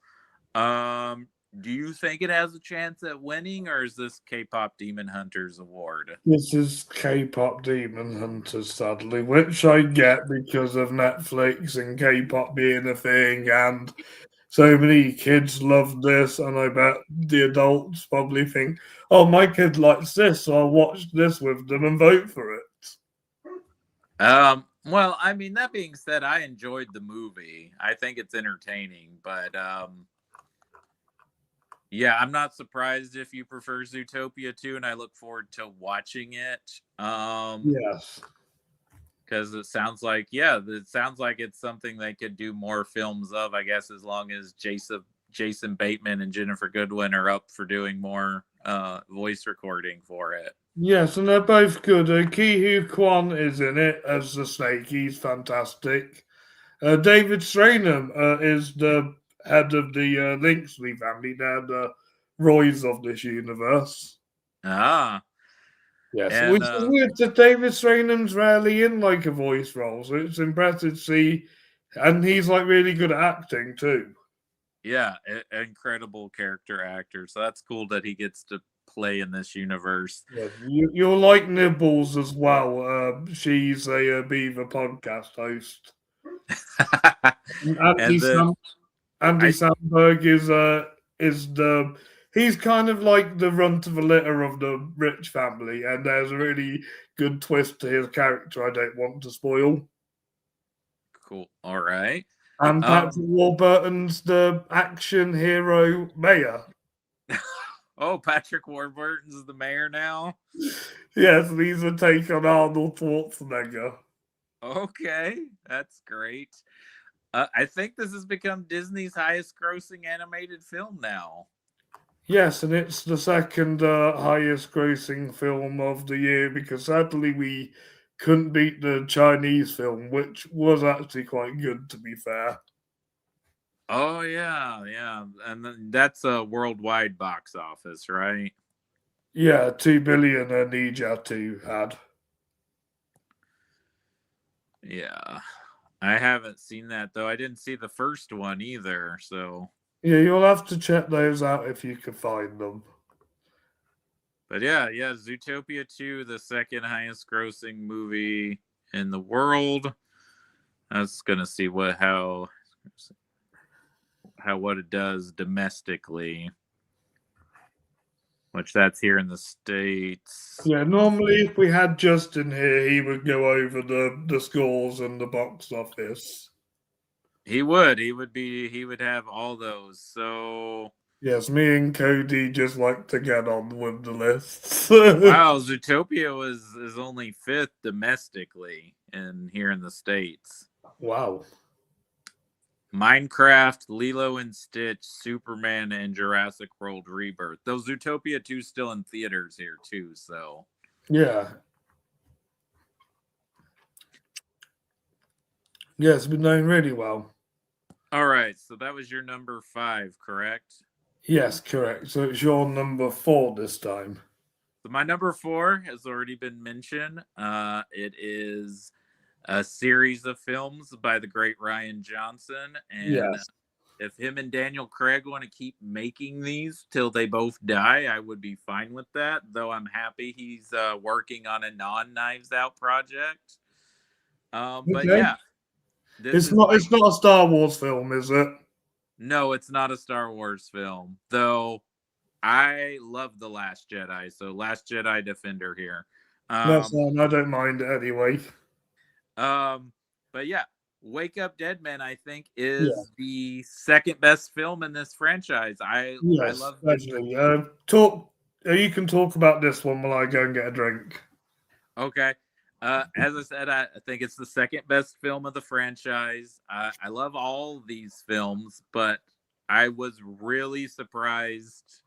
Do you think it has a chance at winning, or is this K-pop Demon Hunters award? This is K-pop Demon Hunters, sadly, which I get because of Netflix and K-pop being a thing, and so many kids love this, and I bet the adults probably think, "Oh, my kid likes this, so I'll watch this with them and vote for it." Well, I mean, that being said, I enjoyed the movie. I think it's entertaining, but yeah, I'm not surprised if you prefer Zootopia 2, and I look forward to watching it. Yes. Because it sounds like, it's something they could do more films of, I guess, as long as Jason Bateman and Jennifer Goodwin are up for doing more voice recording for it. Yes, and they're both good. Ki Kwan is in it as the snake. He's fantastic. David Stranham is the head of the Linksley family. They're the Roys of this universe. Ah, Yes, and which is weird that David Strainham's rarely in like a voice role, so it's impressive to see. And he's like really good at acting too. yeah, incredible character actor. So that's cool that he gets to play in this universe. Yeah, you'll like Nibbles as well. She's a Beaver podcast host. And And the Andy I Samberg is the he's kind of like the runt of the litter of the rich family, and there's a really good twist to his character I don't want to spoil. Cool. All right. And Patrick Warburton's the action hero mayor. Oh, Patrick Warburton's the mayor now. Yes, these are take on Arnold Schwarzenegger. Okay, that's great. I think this has become Disney's highest grossing animated film now. Yes, and it's the second highest grossing film of the year because sadly we couldn't beat the Chinese film, which was actually quite good, to be fair. Oh yeah, yeah, and then that's a worldwide box office, right? Yeah, 2 billion Ninja 2 had. Yeah, I haven't seen that though. I didn't see the first one either, so. Yeah, you'll have to check those out if you can find them. But yeah, Zootopia 2, the second highest grossing movie in the world. I was gonna see what it does domestically, which that's here in the States. Yeah, normally if we had Justin here, he would go over the scores and the box office. He would have all those. So yes, me and Cody just like to get on with the lists. wow, Zootopia is only 5th domestically and here in the States. Wow. Minecraft, Lilo and Stitch, Superman, and Jurassic World Rebirth. Those Zootopia 2 still in theaters here too, so. Yeah. Yeah, it's been doing really well. All right, so that was your number 5, correct? Yes, correct. So it's your number 4 this time. So my number 4 has already been mentioned. It is a series of films by the great Rian Johnson. And yes. If him and Daniel Craig want to keep making these till they both die, I would be fine with that. Though I'm happy he's working on a non-Knives Out project. But yeah, it's not a Star Wars film, is it? No, it's not a Star Wars film. Though I love The Last Jedi, so Last Jedi Defender here. That's fine. I don't mind it anyway. But yeah, Wake Up Dead Men, I think, is the second best film in this franchise. I love this. You can talk about this one while I go and get a drink. Okay. As I said, I think it's the second best film of the franchise. I love all these films, but I was really surprised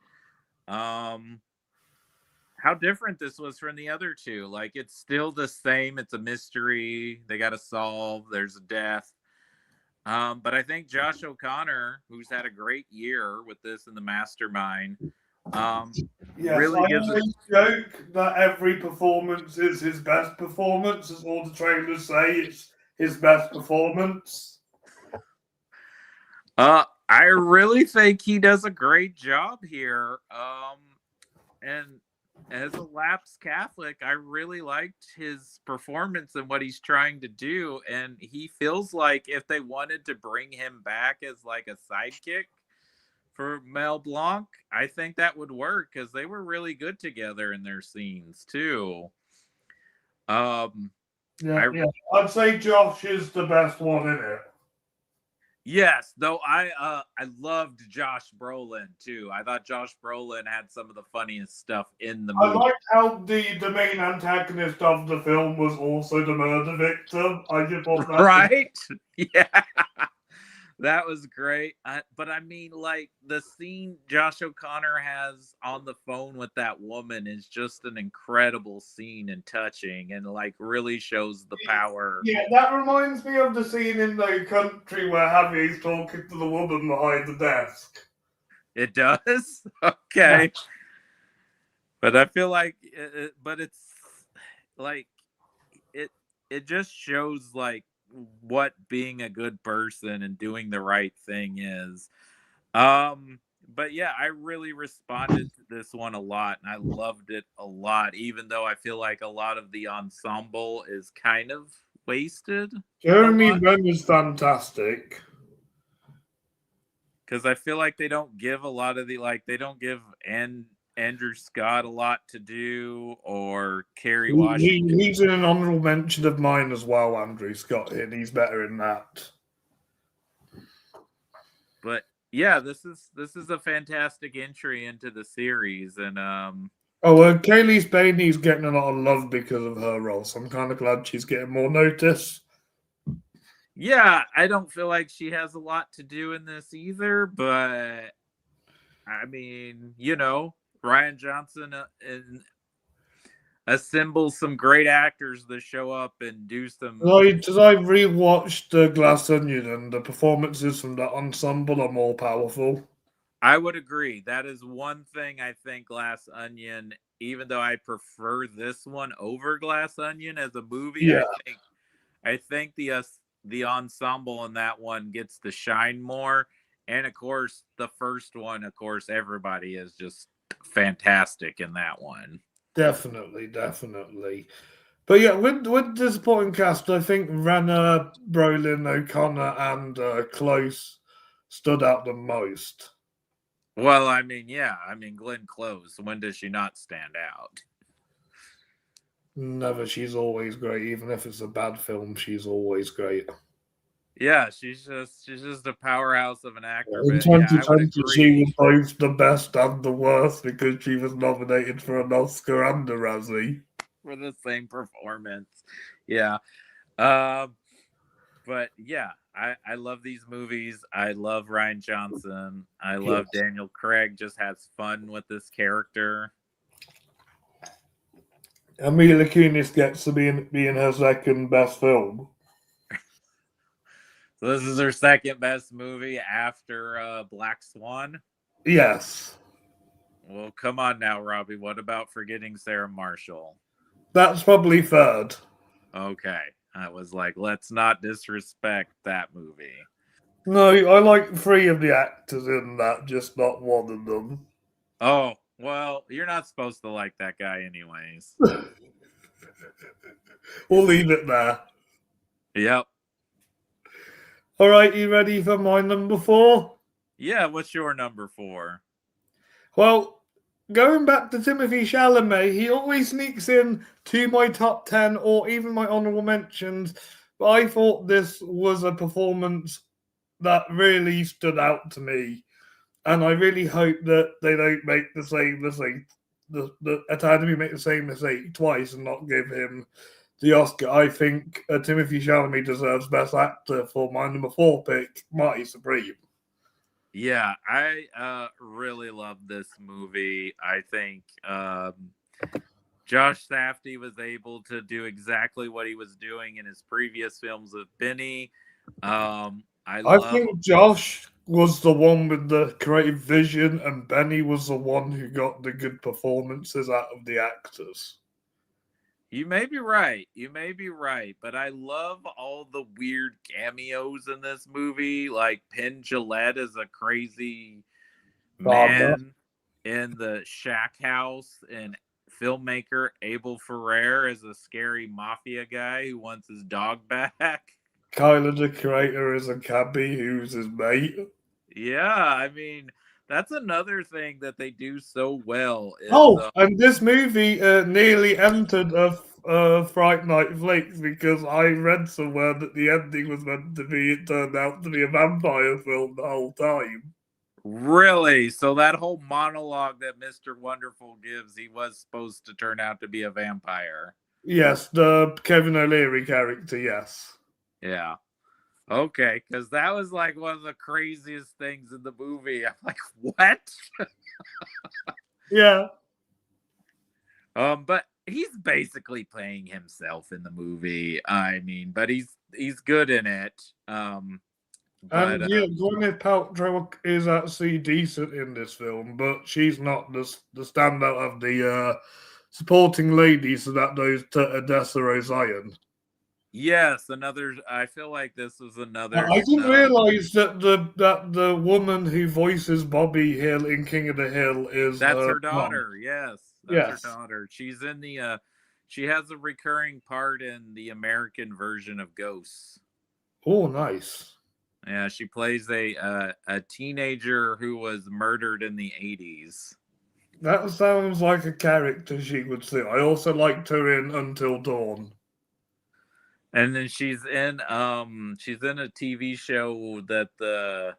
how different this was from the other two. Like, it's still the same. It's a mystery they got to solve. There's a death. But I think Josh O'Connor, who's had a great year with this in the Mastermind. Yes, I Really gives it. always joke that every performance is his best performance, as all the trailers say it's his best performance. I really think he does a great job here. And as a lapsed Catholic, I really liked his performance and what he's trying to do. And he feels like if they wanted to bring him back as like a sidekick for Mel Blanc, I think that would work because they were really good together in their scenes too. Um, Yeah, I yeah. I'd say Josh is the best one in it. Yes, though I loved Josh Brolin too. I thought Josh Brolin had some of the funniest stuff in the I movie. liked how the main antagonist of the film was also the murder victim. I just thought that was Right? Yeah. That was great. But I mean, like the scene Josh O'Connor has on the phone with that woman is just an incredible scene and touching, and like really shows the power. yeah, that reminds me of the scene in the country where Javi's talking to the woman behind the desk. It does. Yeah. Okay, but I feel like, but it's like it. It just shows like what being a good person and doing the right thing is. But yeah, I really responded to this one a lot and I loved it a lot, even though I feel like a lot of the ensemble is kind of wasted a Jeremy lot Renner is fantastic. because I feel like they don't give a lot of the like they don't give Andrew Scott a lot to do or Kerry Washington. He's in an honourable mention of mine as well, Andrew Scott, and he's better in that. But yeah, this is a fantastic entry into the series, and Oh, well, Kaylee Spaney's getting a lot of love because of her role, so I'm kind of glad she's getting more notice. yeah, I don't feel like she has a lot to do in this either, but I mean, Ryan Johnson and assembles some great actors to show up and do some. As I rewatched Glass Onion, and the performances from that ensemble are more powerful. I would agree. That is one thing I think Glass Onion, even though I prefer this one over Glass Onion as a movie, Yeah, I think the ensemble in that one gets to shine more. And of course, the first one, of course, everybody is just fantastic in that one. definitely, definitely. But yeah, with the supporting cast, I think Renner, Brolin, O'Connor, and Close stood out the most. Well, I mean, yeah, I mean Glenn Close. When does she not stand out? Never, she's always great. Even if it's a bad film, she's always great. Yeah, she's just a powerhouse of an actor. In But yeah, I would 2020, she agree was both the best and the worst because she was nominated for an Oscar and a Razzie. for the same performance. Yeah. Um, but yeah, I love these movies. I love Ryan Johnson. I love Yes. Daniel Craig. Just has fun with this character. Mila Kunis gets to be in her second best film. So this is her second best movie after Black Swan. Yes, Well, come on now, Robbie. What about forgetting Sarah Marshall? that's probably third. Okay. I was like, let's not disrespect that movie. No, I like three of the actors in that, just not one of them. Oh, well, you're not supposed to like that guy anyways. We'll leave it there. Yep. All right, you ready for my number 4? Yeah, what's your number 4? Well, going back to Timothy Chalamet, he always sneaks in to my top 10 or even my honorable mentions. But I thought this was a performance that really stood out to me. And I really hope that they don't make the same mistake. The Academy make the same mistake twice and not give him the Oscar. I think Timothy Chalamet deserves Best Actor for my number 4 pick, Marty Supreme. Yeah, I really love this movie. I think Josh Safdie was able to do exactly what he was doing in his previous films with Benny. I think Josh was the one with the creative vision, and Benny was the one who got the good performances out of the actors. You may be right. But I love all the weird cameos in this movie. Like Penn Jillette is a crazy Barber. man in the shack house, and filmmaker Abel Ferrer is a scary mafia guy who wants his dog back. Kyler the creator is a cabbie who's his mate. Yeah, I mean, that's another thing that they do so well is Oh, and this movie nearly entered a Fright Night Flix because I read somewhere that the ending was meant to be, it turned out to be a vampire film the whole time. really, so that whole monologue that Mr. Wonderful gives, he was supposed to turn out to be a vampire. Yes, the Kevin O'Leary character, yes. Yeah. Okay, because that was like one of the craziest things in the movie. I'm like, what? Yeah. But he's basically playing himself in the movie. I mean, but he's good in it. And yeah, Gwyneth Paltrow is actually decent in this film, but she's not the standout of the supporting lady, so that goes to Odessa Rosayan. yes, another. I feel like this was another I didn't snub. realize that the woman who voices Bobby Hill in King of the Hill is That's her mom. daughter. Yes, that's her Yes. daughter. She's in the. She has a recurring part in the American version of Ghosts. Oh, nice. Yeah, she plays a teenager who was murdered in the 80s. That sounds like a character she would see. I also liked her in Until Dawn. And then she's in a TV show that the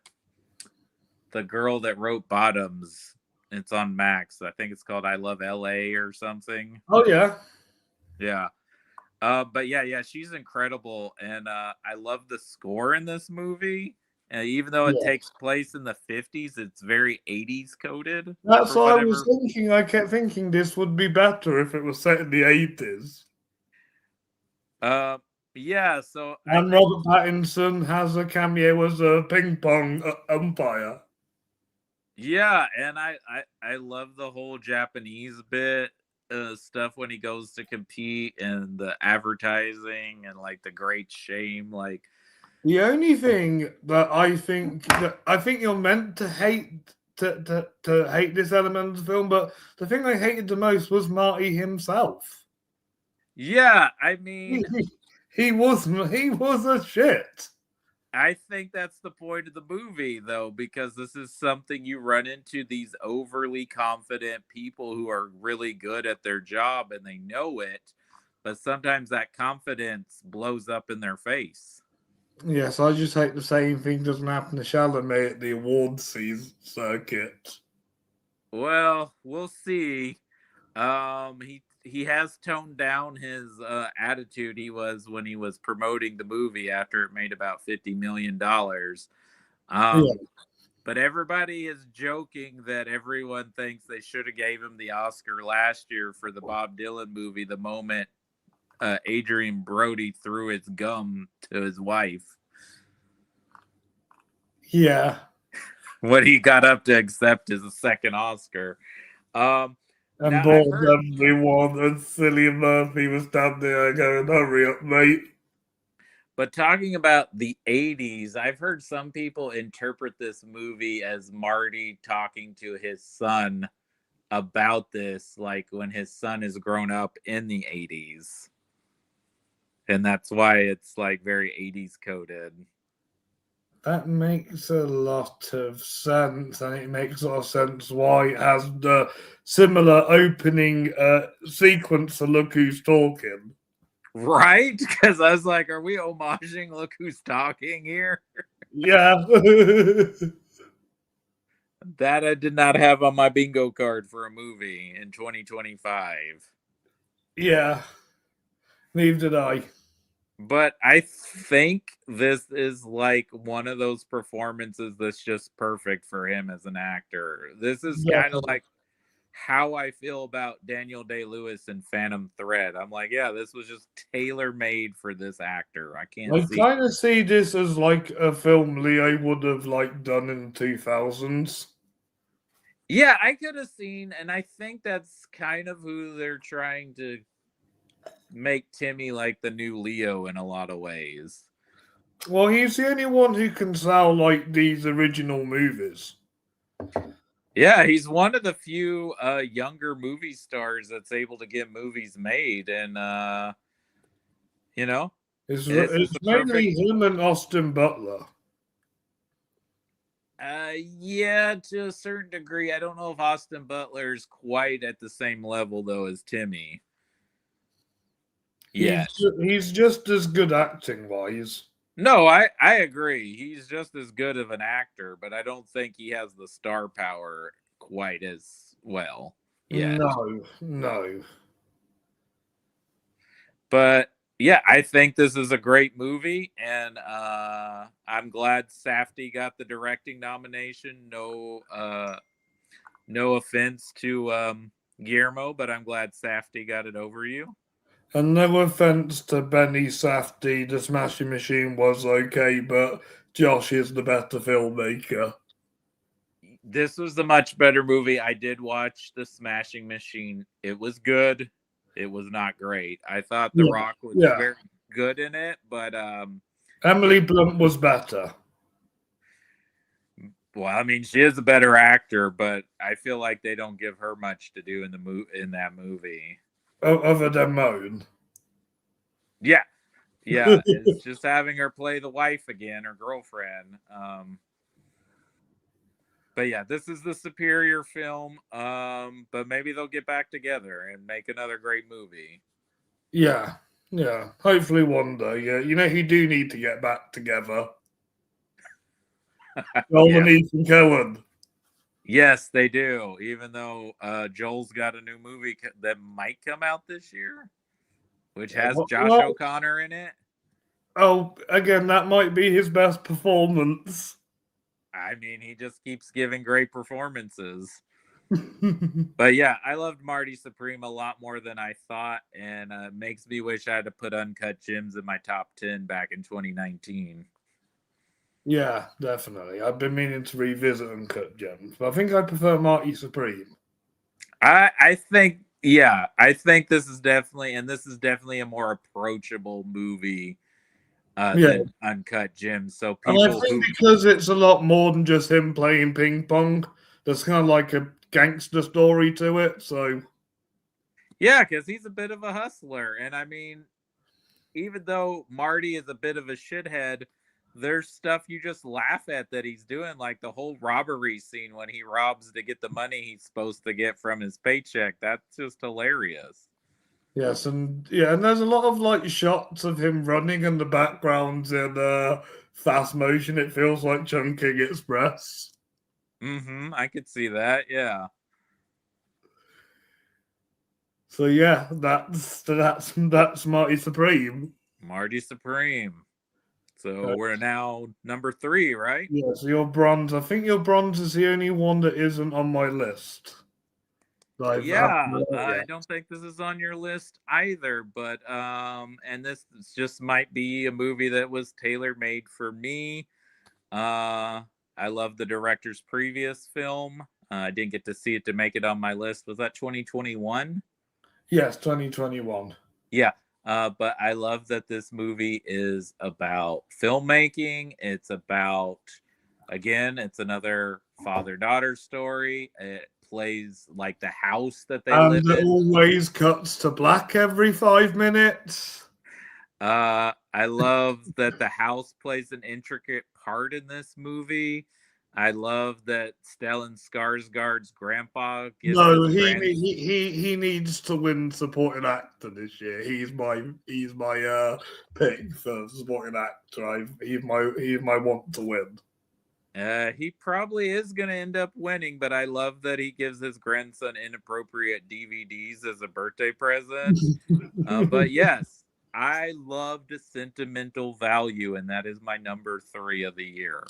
girl that wrote Bottoms, it's on Max. I think it's called I Love LA or something. Oh yeah. Yeah. But yeah, she's incredible, and I love the score in this movie. Even though it Yeah. takes place in the 50s, it's very 80s coded. That's For what I whatever. was thinking. I kept thinking this would be better if it was set in the 80s. Yeah. So I And think, Robert Pattinson has a cameo as a ping pong umpire. yeah, and I love the whole Japanese bit stuff when he goes to compete, and the advertising and like the great shame, like. The only thing that I think you're meant to hate to hate this element of the film, but the thing I hated the most was Marty himself. Yeah, I mean, He was a shit. I think that's the point of the movie, though, because this is something you run into these overly confident people who are really good at their job and they know it, but sometimes that confidence blows up in their face. Yes, I just hate the same thing doesn't happen to Chalamet at the awards season circuit. Well, we'll see. He has toned down his attitude he was when he was promoting the movie after it made about $50 million. Yeah. But everybody is joking that everyone thinks they should have gave him the Oscar last year for the Bob Dylan movie the moment Adrian Brody threw his gum to his wife. Yeah. When he got up to accept his second Oscar. And Now, both everyone, and Cillian Murphy was down there going, hurry up, mate. But talking about the 80s, I've heard some people interpret this movie as Marty talking to his son about this, like when his son is grown up in the 80s. And that's why it's like very 80s coded. That makes a lot of sense, and it makes a lot of sense why it has the similar opening sequence to Look Who's Talking. Right? Because I was like, are we homaging Look Who's Talking here? Yeah. That I did not have on my bingo card for a movie in 2025. Yeah. Neither did I. But I think this is like one of those performances that's just perfect for him as an actor. This is kind of like how I feel about Daniel Day-Lewis and Phantom Thread. I'm like, yeah, this was just tailor made for this actor. I can't I see. kind of see this as like a film Leo would have like done in the 2000s. Yeah, I could have seen, and I think that's kind of who they're trying to make Timmy like the new Leo in a lot of ways. Well, he's the only one who can sell like these original movies. Yeah, he's one of the few younger movie stars that's able to get movies made, and you know, this is It's the mainly perfect. him and Austin Butler. Yeah, to a certain degree. I don't know if Austin Butler's quite at the same level though as Timmy. He's Yet. he's just as good acting wise. No, I agree. He's just as good of an actor, but I don't think he has the star power quite as well yet. No, no. But yeah, I think this is a great movie, and I'm glad Safdie got the directing nomination. No offense to Guillermo, but I'm glad Safdie got it over you. And no offense to Benny Safdie, the Smashing Machine was okay, but Josh is the better filmmaker. This was the much better movie. I did watch The Smashing Machine. It was good. It was not great. I thought The Yeah, Rock was yeah. very good in it, but Emily Blunt was better. well, I mean, she is a better actor, but I feel like they don't give her much to do in in that movie. Other than Moan. Yeah, yeah, it's just having her play the wife again, her girlfriend. But yeah, this is the superior film. But maybe they'll get back together and make another great movie. Yeah, yeah. Hopefully one day. Yeah, you know who do need to get back together? Joel Yeah. and Ethan Cohen. Yes, they do. Even though Joel's got a new movie that might come out this year, which Yeah, has Josh well, O'Connor in it. oh, again, that might be his best performance. I mean, he just keeps giving great performances. But yeah, I loved Marty Supreme a lot more than I thought, and makes me wish I had to put Uncut Gems in my top 10 back in 2019. Yeah, definitely. I've been meaning to revisit Uncut Gems, but I think I prefer Marty Supreme. I think yeah, I think this is definitely a more approachable movie Yeah, than Uncut Gems. So and I people think who because it's a lot more than just him playing ping pong, there's kind of like a gangster story to it. So yeah, because he's a bit of a hustler, and I mean, even though Marty is a bit of a shithead, there's stuff you just laugh at that he's doing, like the whole robbery scene when he robs to get the money he's supposed to get from his paycheck. That's just hilarious. yes, and yeah, and there's a lot of like shots of him running in the background in fast motion. It feels like Chunking Express. I could see that. Yeah. So yeah, that's Marty Supreme. Marty Supreme. So Uh, we're now number 3, right? yeah, so your bronze. I think your bronze is the only one that isn't on my list. Yeah, I Yeah. don't think this is on your list either, but and this just might be a movie that was tailor made for me. I love the director's previous film. I didn't get to see it to make it on my list. Was that 2021? Yes, 2021. Yeah. But I love that this movie is about filmmaking. It's about, again, it's another father-daughter story. It plays like the house that they And live it in. always cuts to black every 5 minutes. I love that the house plays an intricate part in this movie. I love that Stellan Skarsgård's grandpa gives No, his grand. he needs to win supporting actor this year. He's my pick for supporting actor. He's my want to win. He probably is going to end up winning, but I love that he gives his grandson inappropriate DVDs as a birthday present. But yes, I loved Sentimental Value, and that is my number 3 of the year.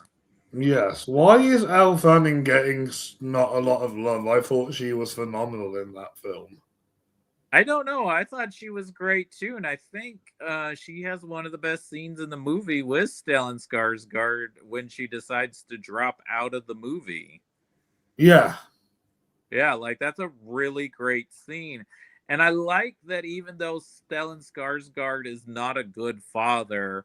Yes. Why is Elle Fanning getting not a lot of love? I thought she was phenomenal in that film. I don't know. I thought she was great too, and I think she has one of the best scenes in the movie with Stellan Skarsgård when she decides to drop out of the movie. Yeah. Yeah, like that's a really great scene. And I like that even though Stellan Skarsgård is not a good father,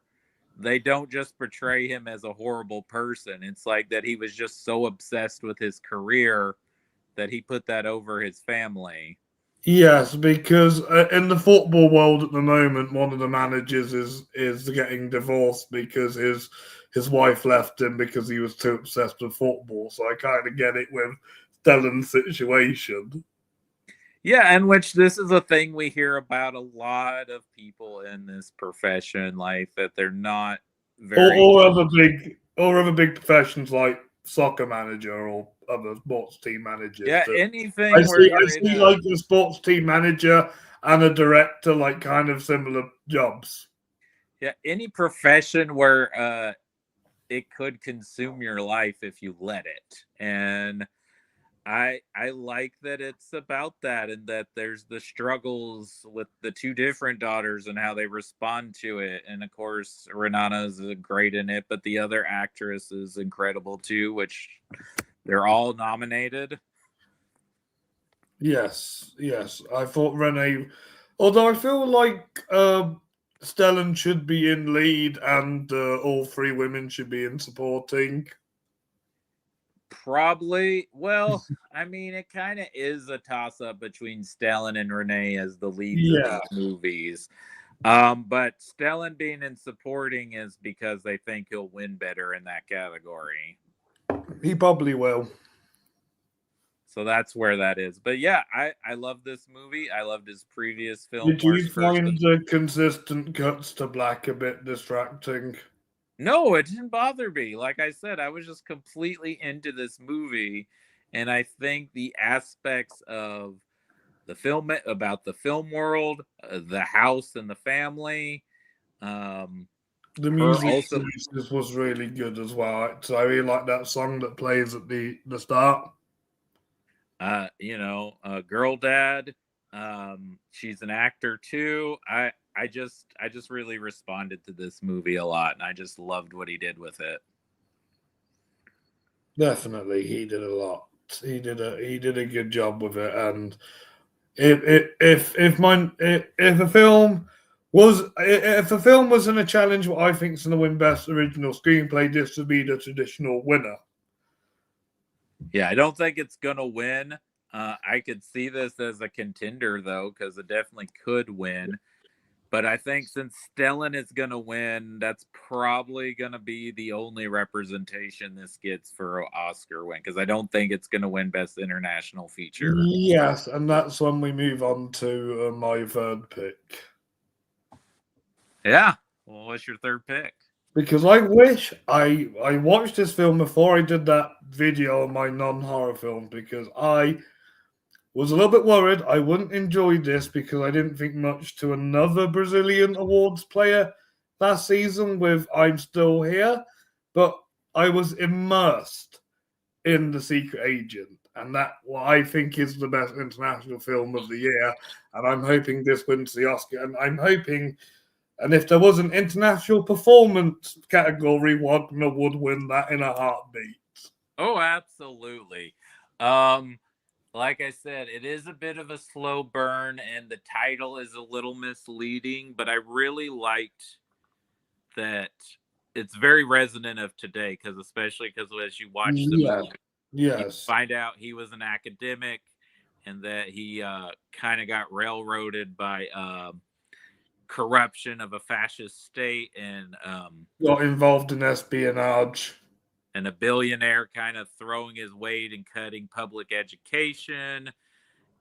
they don't just portray him as a horrible person. It's like that he was just so obsessed with his career that he put that over his family. Yes, because in the football world at the moment, one of the managers is getting divorced because his wife left him because he was too obsessed with football. So I kind of get it with Stellan's situation. Yeah, and which this is a thing we hear about a lot of people in this profession, like that they're not Or, very or other big or other big professions like soccer manager or other sports team managers. yeah, Too. anything where I you're in see a like a sports team manager and a director like kind of similar jobs. yeah, any profession where it could consume your life if you let it. And I like that it's about that and that there's the struggles with the two different daughters and how they respond to it. And of course, Renata is great in it, but the other actress is incredible too, which they're all nominated. Yes, yes. I thought Renee, although I feel like Stellan should be in lead and all three women should be in supporting. Probably. Well, I mean, it kind of is a toss up between Stellan and Renee as the leads of Yeah, these movies. But Stellan being in supporting is because they think he'll win better in that category. he probably will. So that's where that is. But yeah, I love this movie. I loved his previous film, Did you Worst find Person. the consistent cuts to black a bit distracting? No, it didn't bother me. Like I said, I was just completely into this movie. And I think the aspects of the film about the film world, the house and the family, um, The her music also choices was really good as well. So I really like that song that plays at the start. girl dad. She's an actor too. I just really responded to this movie a lot, and I just loved what he did with it. Definitely, he did a lot. He did a good job with it. And if a film if a film was in a challenge, what I think is going to win best original screenplay, this would be the traditional winner. Yeah, I don't think it's gonna win. I could see this as a contender though, because it definitely could win. But I think since Stellan is going to win, that's probably going to be the only representation this gets for an Oscar win because I don't think it's going to win Best International Feature. Yes, and that's when we move on to my third pick. Yeah. Well, what's your third pick? Because I wish I watched this film before I did that video on my non-horror film because I was a little bit worried I wouldn't enjoy this because I didn't think much to another Brazilian awards player last season with I'm Still Here, but I was immersed in The Secret Agent, and that what I think is the best international film of the year, and I'm hoping this wins the Oscar, and I'm hoping, and if there was an international performance category, Wagner would win that in a heartbeat. Oh, absolutely. Um, like I said, it is a bit of a slow burn, and the title is a little misleading, but I really liked that it's very resonant of today because especially because as you watch the Yeah. movie you Yes. find out he was an academic and that he kind of got railroaded by corruption of a fascist state Got involved in espionage. and a billionaire kind of throwing his weight and cutting public education.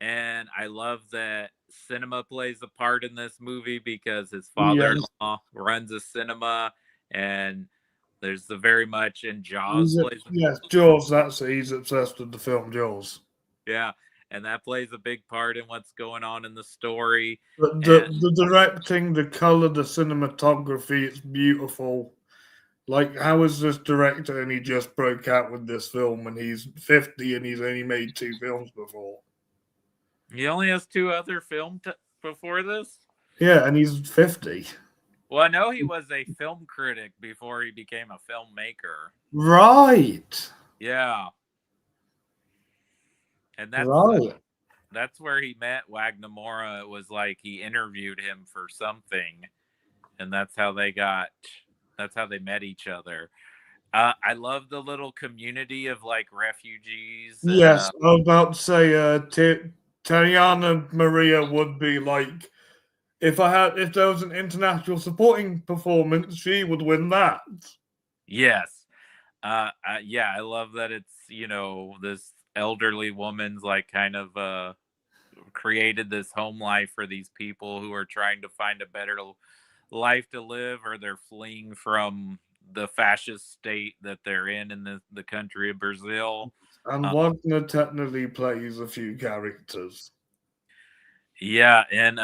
And I love that cinema plays a part in this movie because his Yes. father-in-law runs a cinema, and there's the very much in Jaws plays. Yes, Jaws. That's it. He's obsessed with the film Jaws. Yeah, and that plays a big part in what's going on in the story. But And the directing, the color, the cinematography, it's beautiful. Like, how is this director and he just broke out with this film and he's 50 and he's only made 2 films before? He only has 2 other films before this? Yeah, and he's 50. Well, I know he was a film critic before he became a filmmaker. Right. Yeah. And Right. that's where he met Wagnamora. It was like he interviewed him for something, and that's how they met each other. I love the little community of like refugees and Yes, I was about to say, Tatiana Maria would be like, if there was an international supporting performance, she would win that. yes. Yeah, I love that it's, this elderly woman's like kind of created this home life for these people who are trying to find a better life to live, or they're fleeing from the fascist state that they're in the country of Brazil. And Wagner technically plays a few characters. Yeah, and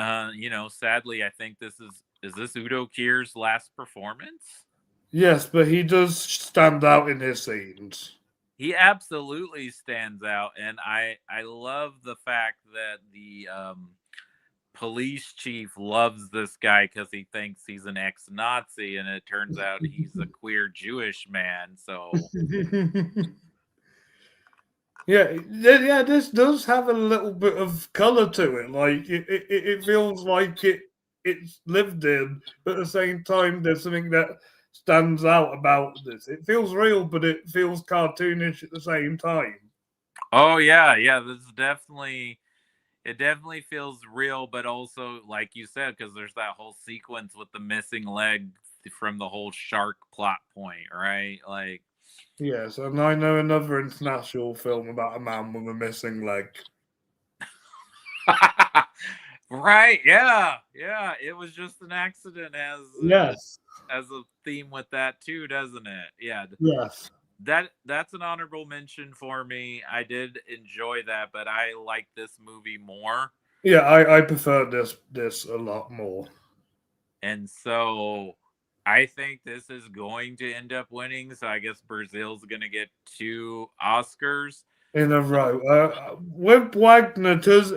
sadly, I think this is this Udo Kier's last performance? Yes, but he does stand out in his scenes. He absolutely stands out, and I love the fact that the police chief loves this guy because he thinks he's an ex-Nazi, and it turns out he's a queer Jewish man. So Yeah, this does have a little bit of color to it. Like it feels like it's lived in, but at the same time, there's something that stands out about this. It feels real, but it feels cartoonish at the same time. oh yeah, this is definitely it definitely feels real, but also like you said, because there's that whole sequence with the missing leg from the whole shark plot point, right? Like Yes, and I know another international film about a man with a missing leg. right, yeah, it was just an accident Yes, as a theme with that too, doesn't it? Yeah, yes, that's an honorable mention for me. I did enjoy that, but I like this movie more. yeah. I prefer this a lot more. And so I think this is going to end up winning. So I guess Brazil's going to get 2 Oscars In a row. With Wagner, because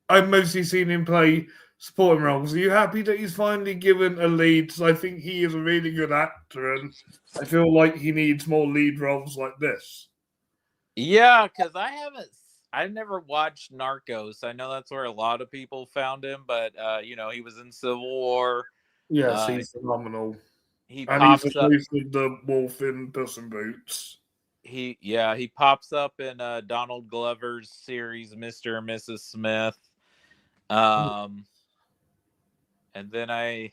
I've mostly seen him play supporting roles, are you happy that he's finally given a lead? Because I think he is a really good actor, and I feel like he needs more lead roles like this. Yeah, because I've never watched Narcos. I know that's where a lot of people found him, but he was in Civil War. Yes, he's phenomenal. He And he's the pops up. voice of the wolf in Puss in Boots. He pops up in Donald Glover's series Mr. and Mrs. Smith. And then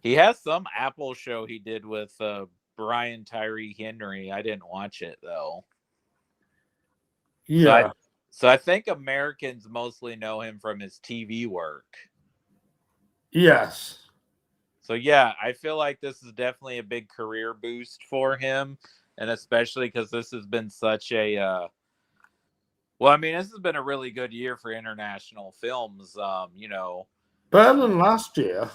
he has some Apple show he did with Brian Tyree Henry. I didn't watch it though. Yeah. So I think Americans mostly know him from his TV work. Yes. So yeah, I feel like this is definitely a big career boost for him, and especially because this has been such a this has been a really good year for international films. Better than last year.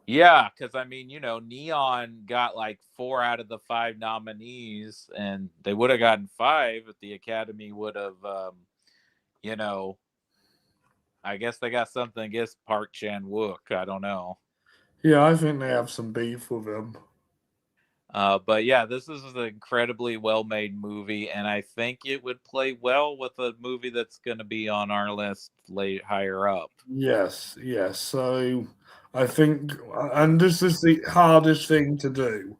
Yeah, because Neon got like 4 out of the 5 nominees, and they would have gotten 5 if the Academy would have, I guess they got something against Park Chan Wook. I don't know. Yeah, I think they have some beef with him. But yeah, this is an incredibly well-made movie, and I think it would play well with a movie that's going to be on our list higher up. Yes. So I think, and this is the hardest thing to do.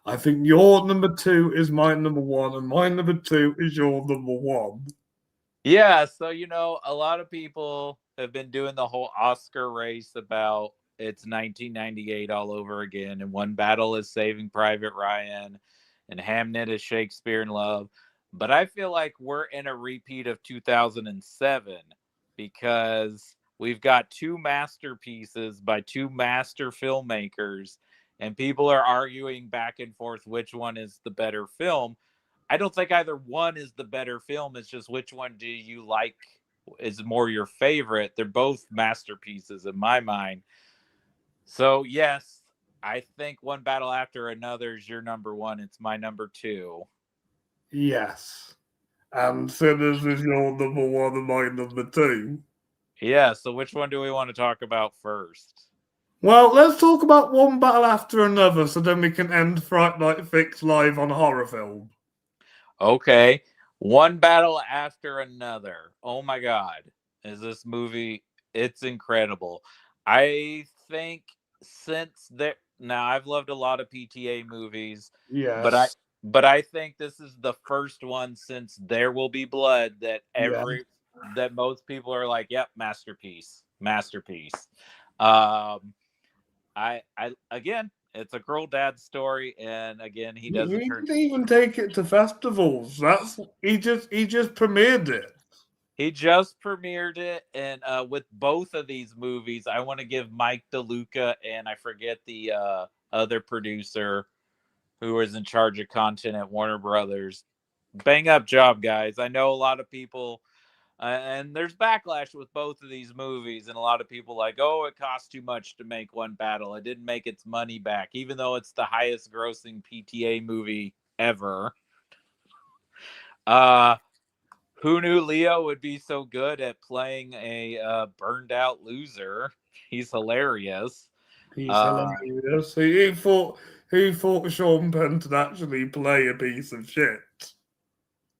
I think your number 2 is my number 1, and my number 2 is your number 1. Yeah, so a lot of people have been doing the whole Oscar race about it's 1998 all over again, and One Battle is Saving Private Ryan, and Hamnet is Shakespeare in Love. But I feel like we're in a repeat of 2007 because we've got 2 masterpieces by 2 master filmmakers, and people are arguing back and forth which one is the better film. I don't think either one is the better film. It's just which one do you like is more your favorite. They're both masterpieces in my mind. So yes, I think One Battle After Another is your number one. It's my number two. Yes. And Sinners is your number one and my number two. Yeah, so which one do we want to talk about first? Well, let's talk about One Battle After Another so then we can end Fright Night Flix live on horror film. Okay. One Battle After Another. Oh my God. Is this movie? It's incredible. I think since there now I've loved a lot of PTA movies, but I Yes. but I think this is the first one since There Will Be Blood that Yeah. that most people are like, yep, masterpiece. Masterpiece. Um I again, it's a girl dad story, and again, he He doesn't turn. didn't even take it to festivals. He just premiered it. He just premiered it, and with both of these movies, I want to give Mike DeLuca and I forget the other producer who was in charge of content at Warner Brothers. Bang up job, guys! I know a lot of people, and there's backlash with both of these movies, and a lot of people like, oh, it cost too much to make One Battle. It didn't make its money back, even though it's the highest grossing PTA movie ever. Uh, Who knew Leo would be so good at playing a burned out loser? He's hilarious. He's Uh, hilarious. He thought Sean Penn would actually play a piece of shit.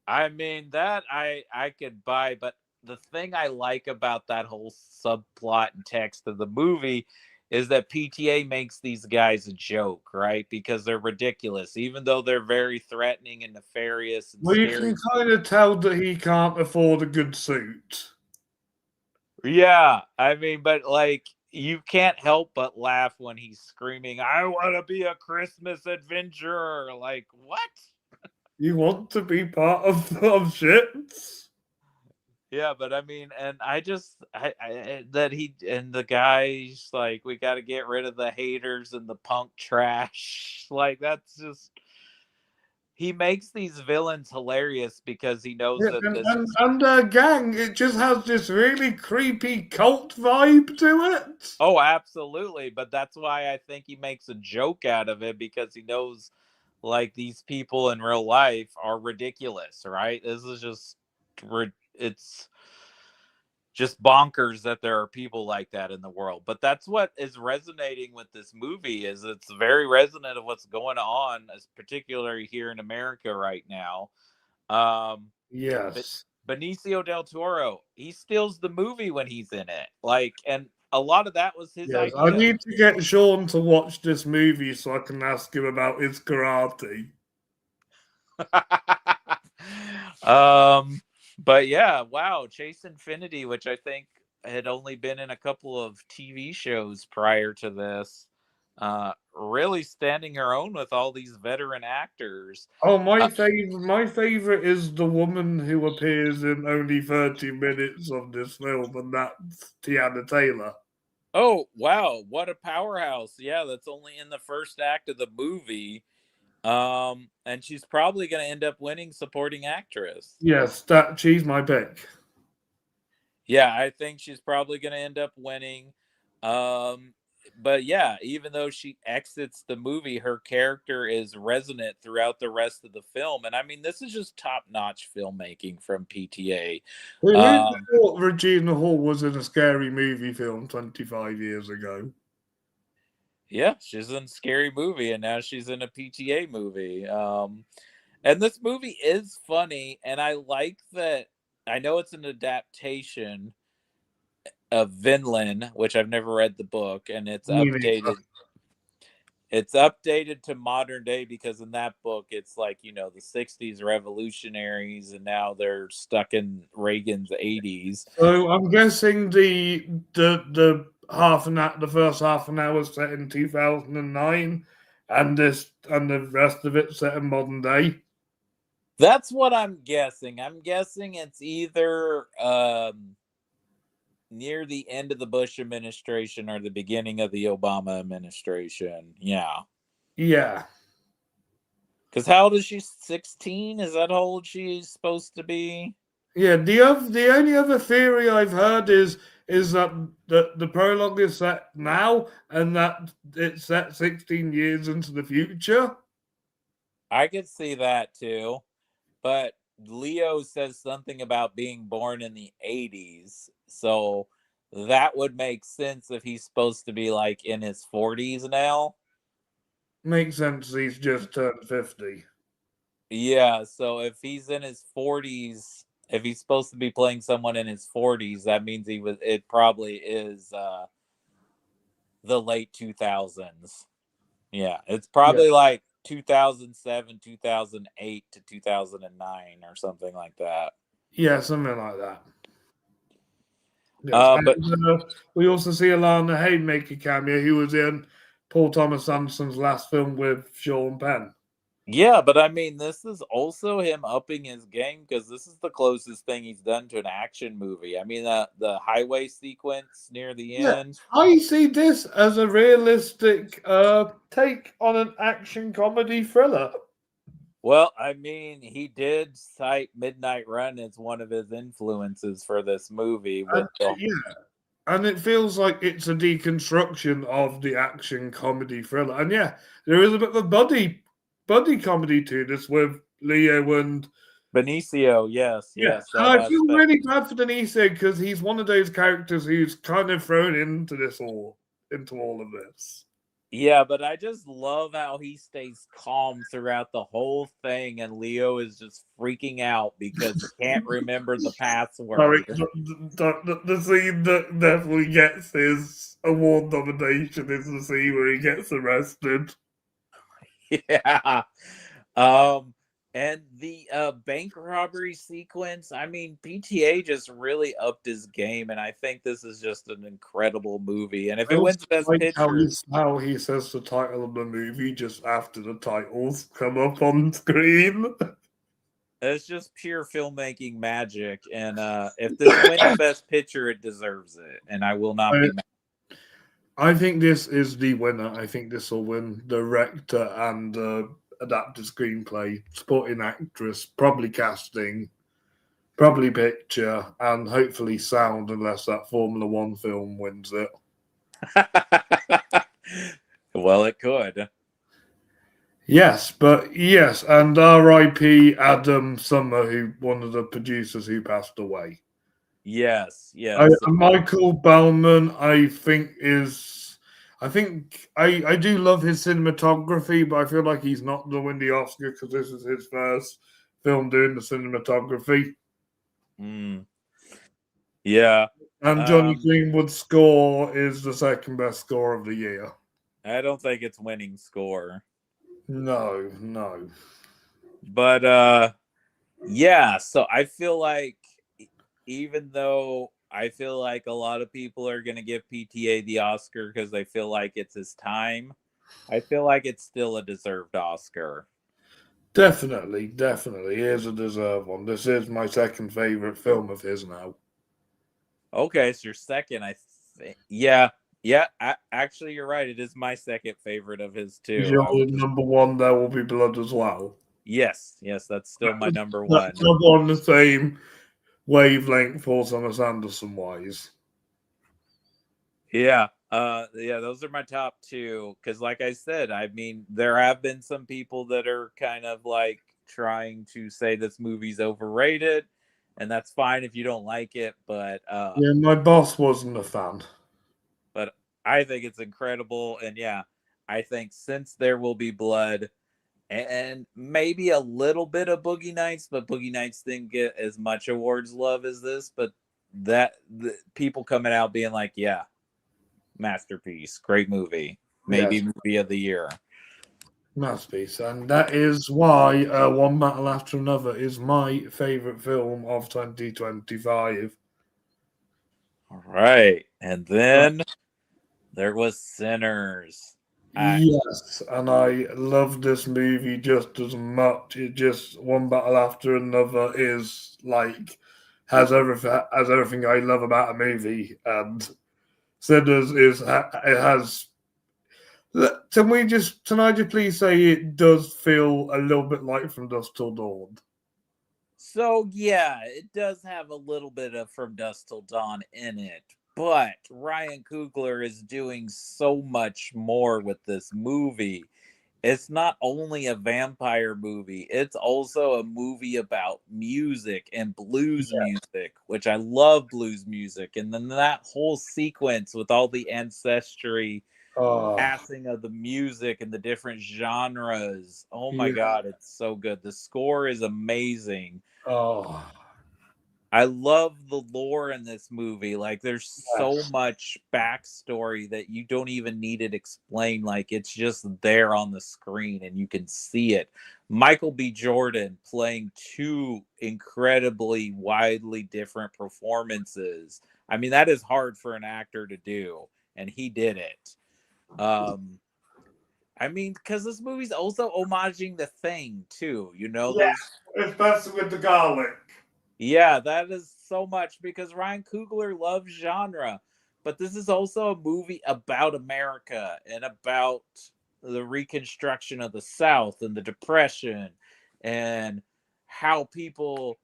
I mean that I could buy, but the thing I like about that whole subplot and text of the movie is that PTA makes these guys a joke, right? Because they're ridiculous, even though they're very threatening and nefarious and Well, you can scary. kind of tell that he can't afford a good suit. Yeah, I mean, but like you can't help but laugh when he's screaming, "I want to be a Christmas adventurer!" Like what? You want to be part of shit? Yeah, but I mean, and I just that he and the guys like we got to get rid of the haters and the punk trash. Like that's just he makes these villains hilarious because he knows Yeah, that and, this and, is. and uh, gang, it just has this really creepy cult vibe to it. Oh, absolutely, but that's why I think he makes a joke out of it because he knows like these people in real life are ridiculous, right? This is just it's just bonkers that there are people like that in the world. But that's what is resonating with this movie is it's very resonant of what's going on, as particularly here in America right now. But Yes. Benicio del Toro, he steals the movie when he's in it. Like, and a lot of that was his Yes, I idea. need to get Sean to watch this movie so I can ask him about his karate. um, but yeah, wow, Chase Infinity, which I think had only been in a couple of TV shows prior to this, really standing her own with all these veteran actors. Oh, Uh, my favorite is the woman who appears in only 30 minutes of this film, and that's Tiana Taylor. oh wow, what a powerhouse! Yeah, that's only in the first act of the movie. And she's probably going to end up winning supporting actress. Yes, that she's my pick. Yeah, I think she's probably going to end up winning. Um, but yeah, even though she exits the movie, her character is resonant throughout the rest of the film. And I mean, this is just top notch filmmaking from PTA. Who Um, thought Regina Hall was in a scary movie film 25 years ago? yeah, she's in a scary movie, and now she's in a PTA movie. And this movie is funny, and I like that. I know it's an adaptation of Vinland, which I've never read the book, and it's Me neither. updated. It's updated to modern day because in that book, it's like the '60s revolutionaries, and now they're stuck in Reagan's '80s. So I'm guessing the the first half an hour set in 2009, and the rest of it set in modern day. That's what I'm guessing. I'm guessing it's either near the end of the Bush administration or the beginning of the Obama administration. Yeah. Yeah. Because how old is she? 16? Is that how old she's supposed to be? Yeah, the only other theory I've heard is is that the prologue is set now and that it's set 16 years into the future. I could see that too, but Leo says something about being born in the 80s, so that would make sense if he's supposed to be like in his 40s now. Makes sense. He's just turned 50. Yeah, so if he's in his 40s, if he's supposed to be playing someone in his 40s, that means it probably is the late 2000s. Yeah, it's probably like 2007, 2008 to 2009 or something like that. Yeah, something like that. Yes. But We also see Alana Haymaker cameo, who was in Paul Thomas Anderson's last film with Sean Penn. yeah, but I mean, this is also him upping his game because this is the closest thing he's done to an action movie. I mean, the highway sequence near the end. I see this as a realistic take on an action comedy thriller. Well, I mean, he did cite Midnight Run as one of his influences for this movie. And it feels like it's a deconstruction of the action comedy thriller. And yeah, there is a bit of a buddy comedy to this with Leo and Benicio. Yes. and I feel really bad for Benicio because he's one of those characters who's kind of thrown into all of this. Yeah, but I just love how he stays calm throughout the whole thing, and Leo is just freaking out because he can't remember the password. Sorry, the scene that definitely gets his award nomination is the scene where he gets arrested. Yeah. And the bank robbery sequence, I mean, PTA just really upped his game, and I think this is just an incredible movie. And if it wins Best Picture, how he says the title of the movie just after the titles come up on screen. it's just pure filmmaking magic. And if this wins Best Picture, it deserves it, and I will not be mad. I think this is the winner. I think this will win director and adapted screenplay, supporting actress, probably casting, probably picture, and hopefully sound, unless that Formula One film wins it. Well, it could. Yes, and R.I.P. Adam Summer, who one of the producers who passed away. Yes. Michael Bellman, I do love his cinematography, but I feel like he's not going to win the Oscar because this is his first film doing the cinematography. Yeah. And Johnny Greenwood's score is the second best score of the year. I don't think it's winning score. No. But yeah, so I feel like even though I feel like a lot of people are going to give PTA the Oscar because they feel like it's his time, I feel like it's still a deserved Oscar. Definitely. Here's a deserved one. This is my second favorite film of his now. Okay, it's your second, I think. Yeah. Actually, you're right. It is my second favorite of his too. Your number one, There Will Be Blood as well. Yes, that's still my number one. That's on the same wavelength Paul Thomas Anderson wise. Yeah. Those are my top two. Because like I said, I mean, there have been some people that are kind of like trying to say this movie's overrated, and that's fine if you don't like it. But yeah, my boss wasn't a fan. But I think it's incredible, and yeah, I think Since There Will Be Blood, and maybe a little bit of Boogie Nights, but Boogie Nights didn't get as much awards love as this. But the people coming out being like, yeah, masterpiece, great movie, maybe movie of the year. Masterpiece, and that is why One Battle After Another is my favorite film of 2025. All right, and then there was Sinners. Yes, and I love this movie just as much. It just One Battle After Another is like has everything I love about a movie, and Sinners it has. Can I just please say it does feel a little bit like From Dusk Till Dawn? So yeah, it does have a little bit of From Dusk Till Dawn in it, But Ryan Coogler is doing so much more with this movie. It's not only a vampire movie, it's also a movie about music and blues music, which I love blues music. And then that whole sequence with all the ancestry Oh, passing of the music and the different genres. Oh my yeah. God, it's so good. The score is amazing. Oh, I love the lore in this movie. Like, there's so yes. much backstory that you don't even need it explained. Like, it's just there on the screen and you can see it. Michael B. Jordan playing two incredibly widely different performances. I mean, that is hard for an actor to do, and he did it. I mean, because this movie's also homaging The Thing too. You know, Yes, there's especially with the garlic. yeah, that is so much because Ryan Coogler loves genre, but this is also a movie about America and about the reconstruction of the South and the Depression and how people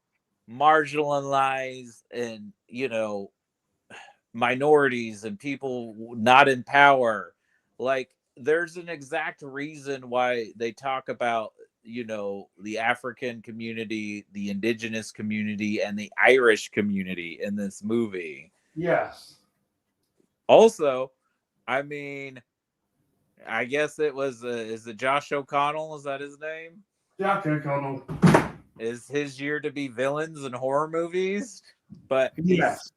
marginalized and, minorities and people not in power. Like, there's an exact reason why they talk about, the African community, the indigenous community, and the Irish community in this movie. Yes. Also, I mean, I guess it was is it Josh O'Connell, is that his name? Jack O'Connell. Is his year to be villains in horror movies, but he's Yes.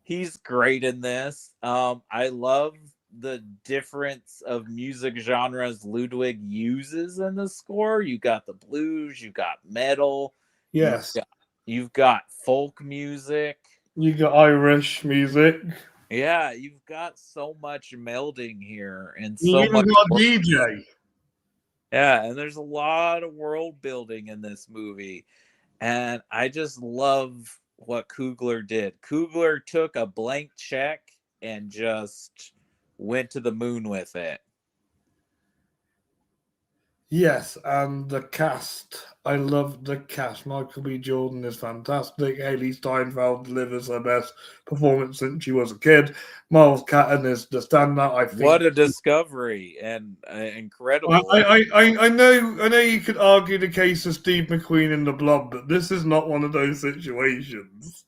He's great in this. I love the difference of music genres Ludwig uses in the score. You got the blues, you got metal, you've Yes. got you've got folk music. You got Irish music. Yeah, you've got so much melding here and You so even much got DJ. yeah, and there's a lot of world building in this movie. And I just love what Coogler did. Coogler took a blank check and just went to the moon with it. Yes, and the cast. I love the cast. Michael B. Jordan is fantastic. Haley Steinfeld delivers her best performance since she was a kid. Miles Catton is the standout. I think. What a discovery and I, incredible. I, I know you could argue the case of Steve McQueen in The Blob, but this is not one of those situations.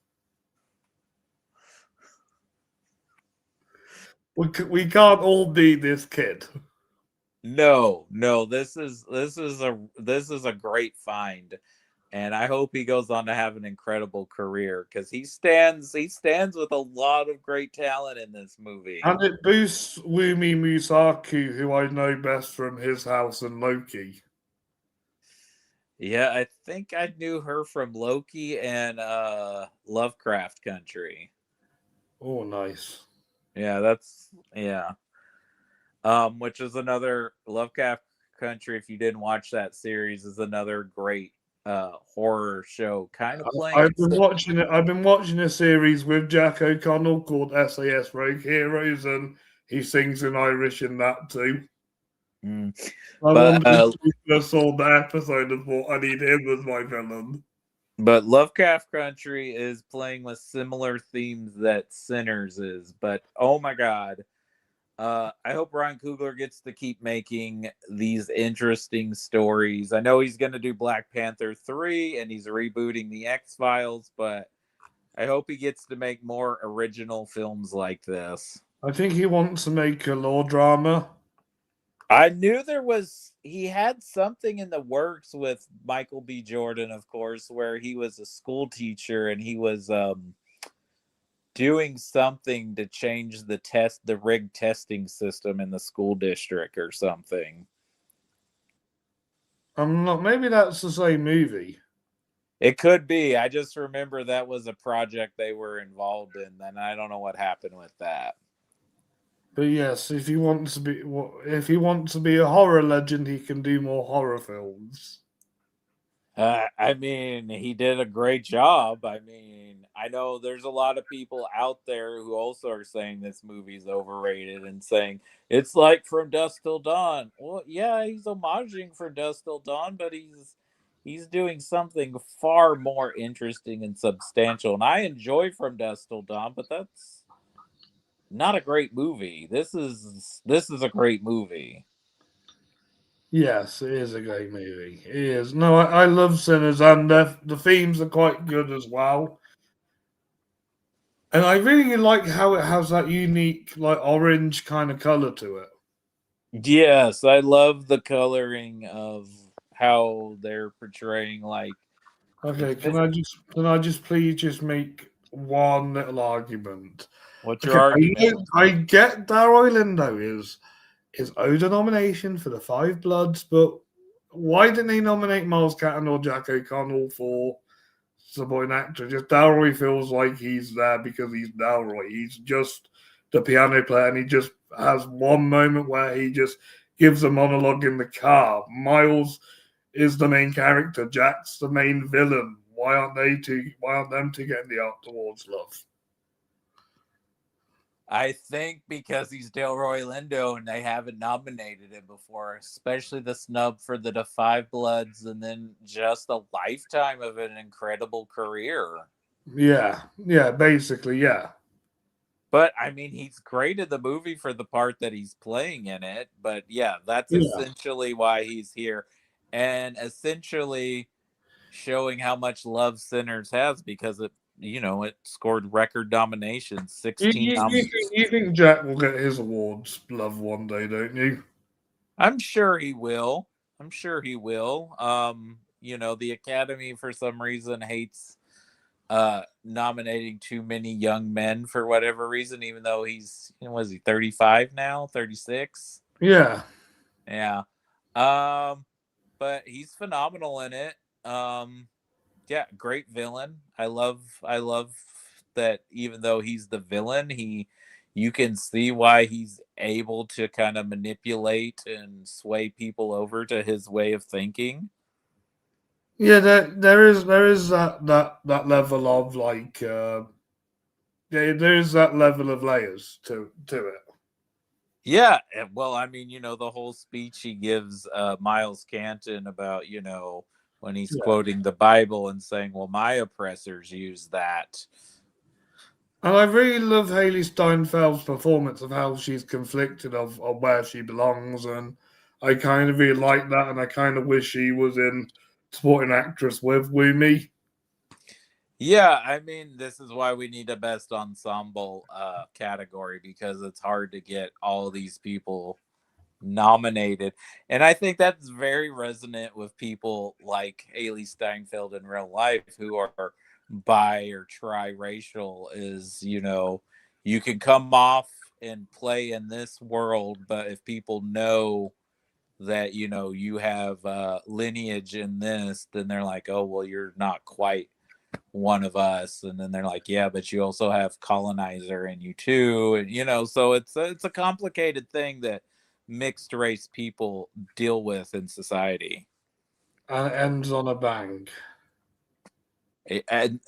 We can't all be this kid. No, this is a great find. And I hope he goes on to have an incredible career because he stands with a lot of great talent in this movie. And it boosts Wumi Musaku, who I know best from his house and Loki. Yeah, I think I knew her from Loki and Lovecraft Country. Oh, nice. Yeah, yeah. Which is another Lovecraft Country. If you didn't watch that series, is another great horror show, kind of playing I've it. been watching it. I've been watching a series with Jack O'Connell called SAS Rogue Heroes, and he sings in Irish in that too. Mm. I But wondered if you just saw the episode and thought I need him as my villain. but Lovecraft Country is playing with similar themes that Sinners is. But oh my god, I hope Ryan Coogler gets to keep making these interesting stories. I know he's going to do Black Panther 3 and he's rebooting the X-Files, but I hope he gets to make more original films like this. I think he wants to make a law drama. I knew he had something in the works with Michael B. Jordan, of course, where he was a school teacher and he was doing something to change the rigged testing system in the school district or something. I'm not. Maybe that's the same movie. It could be. I just remember that was a project they were involved in, and I don't know what happened with that. But yes, if he wants to be a horror legend, he can do more horror films. I mean, he did a great job. I mean, I know there's a lot of people out there who also are saying this movie's overrated and saying it's like From Dusk Till Dawn. Well, yeah, he's homaging From Dusk Till Dawn, but he's doing something far more interesting and substantial. And I enjoy From Dusk Till Dawn, but not a great movie. This is a great movie. Yes, it is a great movie. It is. No, I love Sinners, and the themes are quite good as well. And I really like how it has that unique, like orange kind of color to it. Yes, I love the coloring of how they're portraying like Okay, it's this, can I just please just make one little argument? what's your Okay, argument? I get Daryl Lindo is owed a nomination for the Five Bloods, but why didn't he nominate Miles Catton or Jack O'Connell for supporting actor? Just Dalroy feels like he's there because he's Dalroy. He's just the piano player, and he just has one moment where he just gives a monologue in the car. Miles is the main character. Jack's the main villain. Why aren't they two? Why aren't them two getting the Art Awards love? I think because he's Delroy Lindo and they haven't nominated him before, especially the snub for the Five Bloods and then just a lifetime of an incredible career. Yeah, basically, yeah, But I mean, he's great in the movie for the part that he's playing in it. But yeah, that's yeah. essentially why he's here. And essentially showing how much love Sinners has because it scored record nominations, 16 nominations. You think Jack will get his awards love one day, don't you? I'm sure he will. I'm sure he will. The Academy for some reason hates nominating too many young men for whatever reason, even though he's was he 35 now, 36? Yeah. Yeah. Um, but he's phenomenal in it. Yeah, great villain. I love that even though he's the villain, you can see why he's able to kind of manipulate and sway people over to his way of thinking. Yeah, there is that level of like there is that level of layers to it. Yeah, well, I mean, the whole speech he gives Miles Canton about, when he's Yeah. quoting the Bible and saying, "Well, my oppressors use that." And I really love Haley Steinfeld's performance of how she's conflicted of where she belongs, and I kind of really like that, and I kind of wish she was in supporting actress with Woomy. Yeah, I mean, this is why we need a best ensemble category because it's hard to get all these people nominated. And I think that's very resonant with people like Haley Steinfeld in real life who are bi or triracial is, you can come off and play in this world, but if people know that, you have lineage in this, then they're like, oh, well, you're not quite one of us. And then they're like, yeah, but you also have colonizer in you too. And, so it's a complicated thing that mixed race people deal with in society. And it ends on a bang. And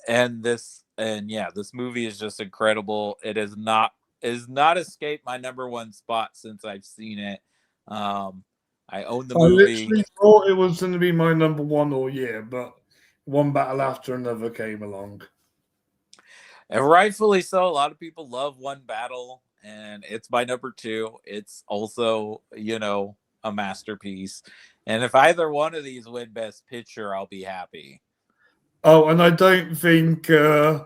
yeah, this movie is just incredible. It has not escaped my number one spot since I've seen it. I own the I movie. literally thought it was going to be my number one all year, but one battle after another came along. And rightfully so. A lot of people love One Battle, and it's my number two. It's also, a masterpiece. And if either one of these win Best Picture, I'll be happy. Oh, and I don't think Ryan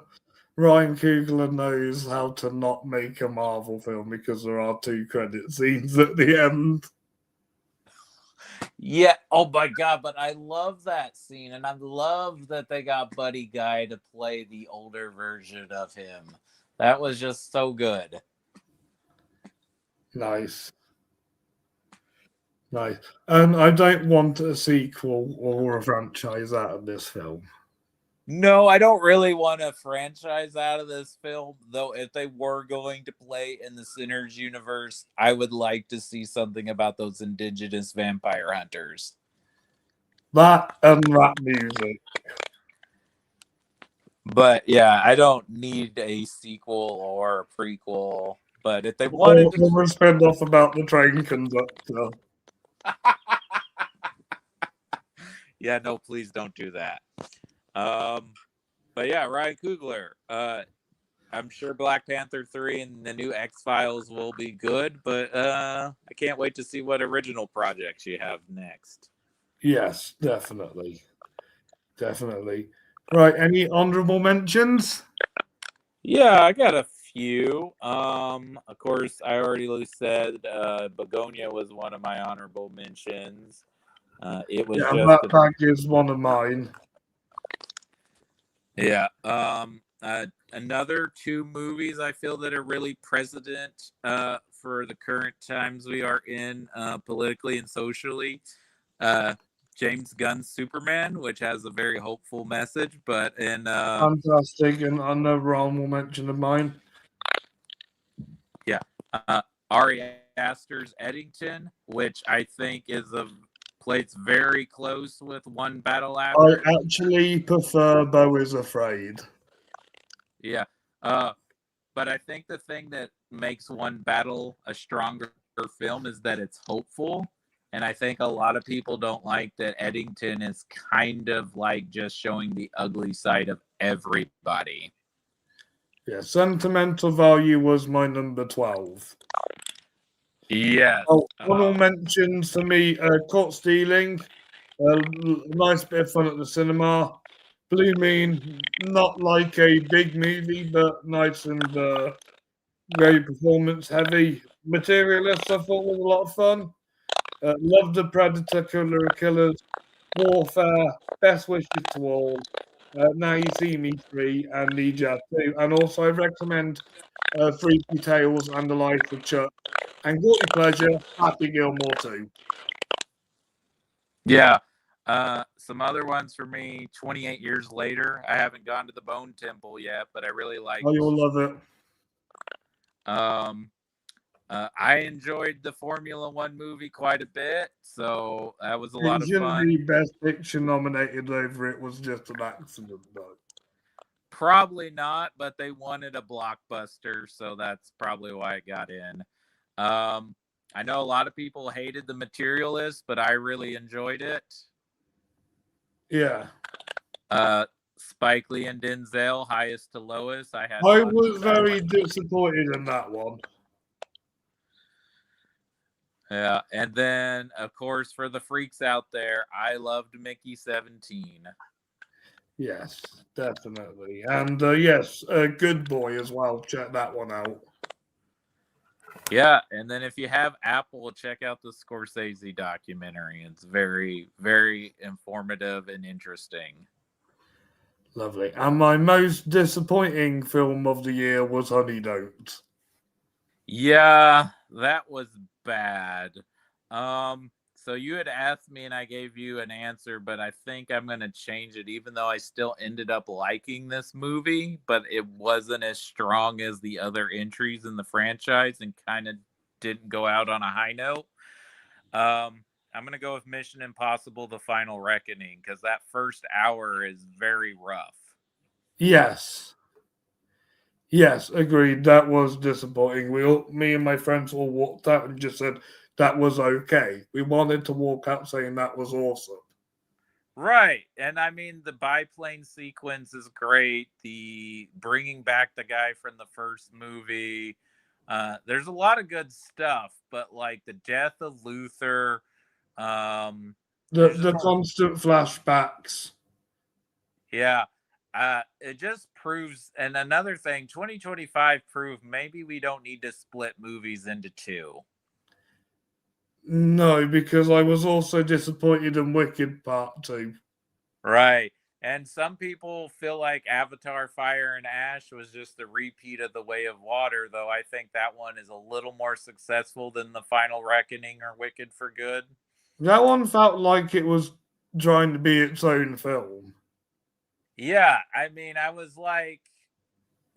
Coogler knows how to not make a Marvel film because there are two credit scenes at the end. Yeah. Oh my God. But I love that scene. And I love that they got Buddy Guy to play the older version of him. That was just so good. Nice. Nice. And I don't want a sequel or a franchise out of this film. No, I don't really want a franchise out of this film, though. If they were going to play in the Sinners universe, I would like to see something about those indigenous vampire hunters. That and rap music. But yeah, I don't need a sequel or a prequel. But if they Or, wanted to, or a spin off about the train conductor. yeah, no, please don't do that. But yeah, Ryan Coogler, I'm sure Black Panther 3 and the new X-Files will be good, but I can't wait to see what original projects you have next. Yes, definitely. Definitely. Right, any honorable mentions? Yeah, I got a few. Of course, I already said Begonia was one of my honorable mentions. It was Yeah, just that pack is one of mine. yeah. Another two movies I feel that are really precedent for the current times we are in politically and socially. James Gunn's Superman, which has a very hopeful message, but in Fantastic, and another honorable mention of mine. yeah, Ari Aster's Eddington, which I think is a plays very close with One Battle I After. actually prefer Beau is Afraid. Yeah, but I think the thing that makes One Battle a stronger film is that it's hopeful. And I think a lot of people don't like that Eddington is kind of like just showing the ugly side of everybody. Yeah, sentimental value was my number 12. Yes. Oh, honorable mentions for me, Caught Stealing, nice bit of fun at the cinema. Blue Mean, not like a big movie, but nice and very performance heavy. Materialist, I thought was a lot of fun. Love the Predator, Killer of Killers, Warfare, Best Wishes to All, Now You See Me 3, and Need Ya 2. And also, I recommend Freaky Tales and The Life of Chuck. And Guilty Pleasure, Happy Gilmore 2. Yeah. Some other ones for me, 28 years later. I haven't gone to the Bone Temple yet, but I really liked. Oh, you'll love it. I enjoyed the Formula One movie quite a bit, so that was a lot It of shouldn't fun. be Best Picture nominated over it was just an accident, though. Probably not, but they wanted a blockbuster, so that's probably why it got in. I know a lot of people hated The Materialist, but I really enjoyed it. Yeah. Spike Lee and Denzel, highest to lowest. I had I fun was with that very one. disappointed in that one. Yeah, and then of course for the freaks out there, I loved Mickey 17. Yes, definitely. And yes, Good Boy as well. Check that one out. Yeah, and then if you have Apple, check out the Scorsese documentary. It's very, very informative and interesting. Lovely. And my most disappointing film of the year was Honey Don't. Yeah, that was bad. So you had asked me and I gave you an answer, but I think I'm going to change it, even though I still ended up liking this movie, but it wasn't as strong as the other entries in the franchise and kind of didn't go out on a high note. I'm going to go with Mission Impossible: The Final Reckoning, because that first hour is very rough. Yes. Yes, agreed. That was disappointing. Me and my friends all walked out and just said that was okay. We wanted to walk out saying that was awesome. Right. And I mean, the biplane sequence is great. The bringing back the guy from the first movie. There's a lot of good stuff, but like the death of Luther, there's The just constant flashbacks. yeah. It just proves, and another thing, 2025 proved maybe we don't need to split movies into two. No, because I was also disappointed in Wicked Part 2. Right. And some people feel like Avatar Fire and Ash was just a repeat of The Way of Water, though I think that one is a little more successful than The Final Reckoning or Wicked for Good. That one felt like it was trying to be its own film. Yeah, I mean, I was like,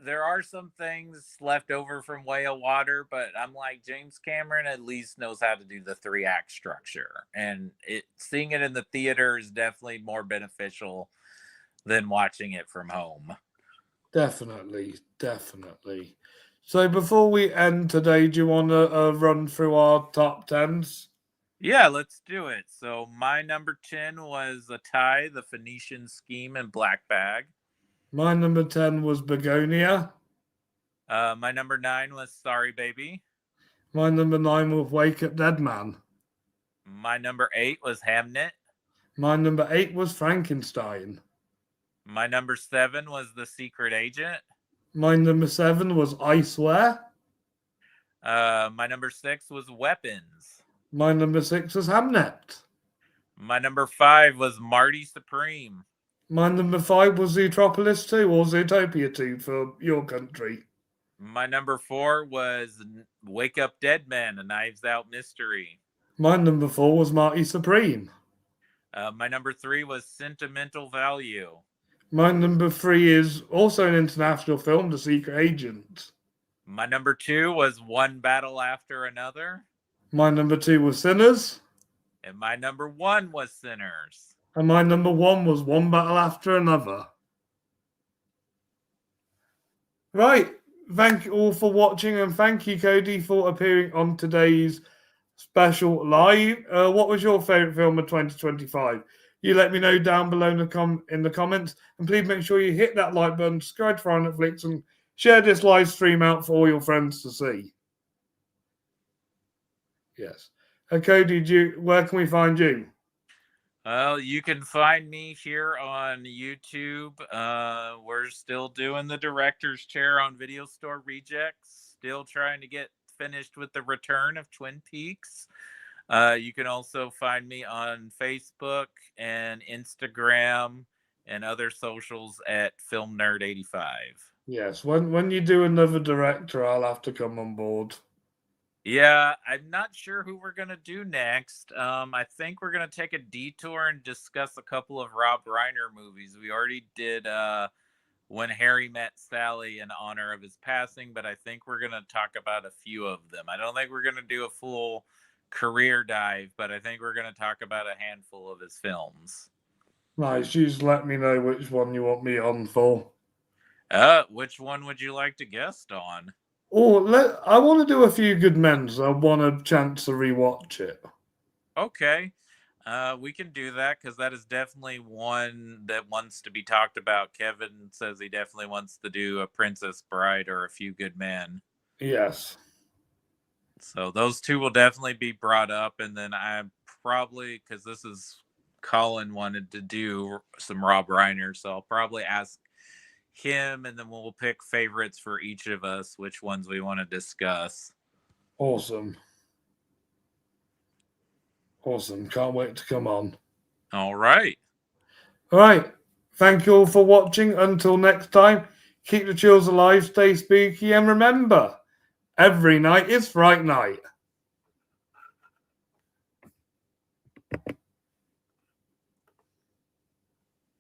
there are some things left over from Way of Water, but I'm like, James Cameron at least knows how to do the 3-act structure. And seeing it in the theater is definitely more beneficial than watching it from home. Definitely, definitely. So before we end today, do you want to run through our top tens? Yeah, let's do it. So my number 10 was a tie, The Phoenician Scheme, and Black Bag. My number 10 was Begonia. My number 9 was Sorry Baby. My number 9 was Wake Up Dead Man. My number 8 was Hamnet. My number 8 was Frankenstein. My number 7 was The Secret Agent. My number 7 was I Swear. My number 6 was Weapons. My number 6 was Hamnet. My number 5 was Marty Supreme. My number 5 was Zootropolis 2 or Zootopia 2 for your country. My number 4 was Wake Up Dead Man, A Knives Out Mystery. My number 4 was Marty Supreme. My number 3 was Sentimental Value. My number 3 is also an international film, The Secret Agent. My number 2 was One Battle After Another. My number 2 was Sinners. And my number 1 was Sinners. And my number 1 was One Battle After Another. Right. Thank you all for watching, and thank you, Cody, for appearing on today's special live. What was your favourite film of 2025? You let me know down below in the comments, and please make sure you hit that like button, subscribe to Fright Night Flix, and share this live stream out for all your friends to see. Yes. Cody, where can we find you? Well, you can find me here on YouTube. We're still doing the director's chair on Video Store Rejects. Still trying to get finished with the return of Twin Peaks. You can also find me on Facebook and Instagram and other socials at Film Nerd 85. Yes, when you do another director, I'll have to come on board. Yeah, I'm not sure who we're going to do next. I think we're going to take a detour and discuss a couple of Rob Reiner movies. We already did When Harry Met Sally in honor of his passing, but I think we're going to talk about a few of them. I don't think we're going to do a full career dive, but I think we're going to talk about a handful of his films. Nice. You just let me know which one you want me on for. Which one would you like to guest on? Oh, I want to do a few Good Men's. I want a chance to rewatch it. Okay. We can do that because that is definitely one that wants to be talked about. Kevin says he definitely wants to do A Princess Bride or A Few Good Men. Yes. So those two will definitely be brought up. And then I probably, because this is Colin wanted to do some Rob Reiner, so I'll probably ask him, and then we'll pick favorites for each of us, which ones we want to discuss. Awesome. Can't wait to come on. All right. Thank you all for watching. Until next time, keep the chills alive, stay spooky, and remember, every night is Fright Night.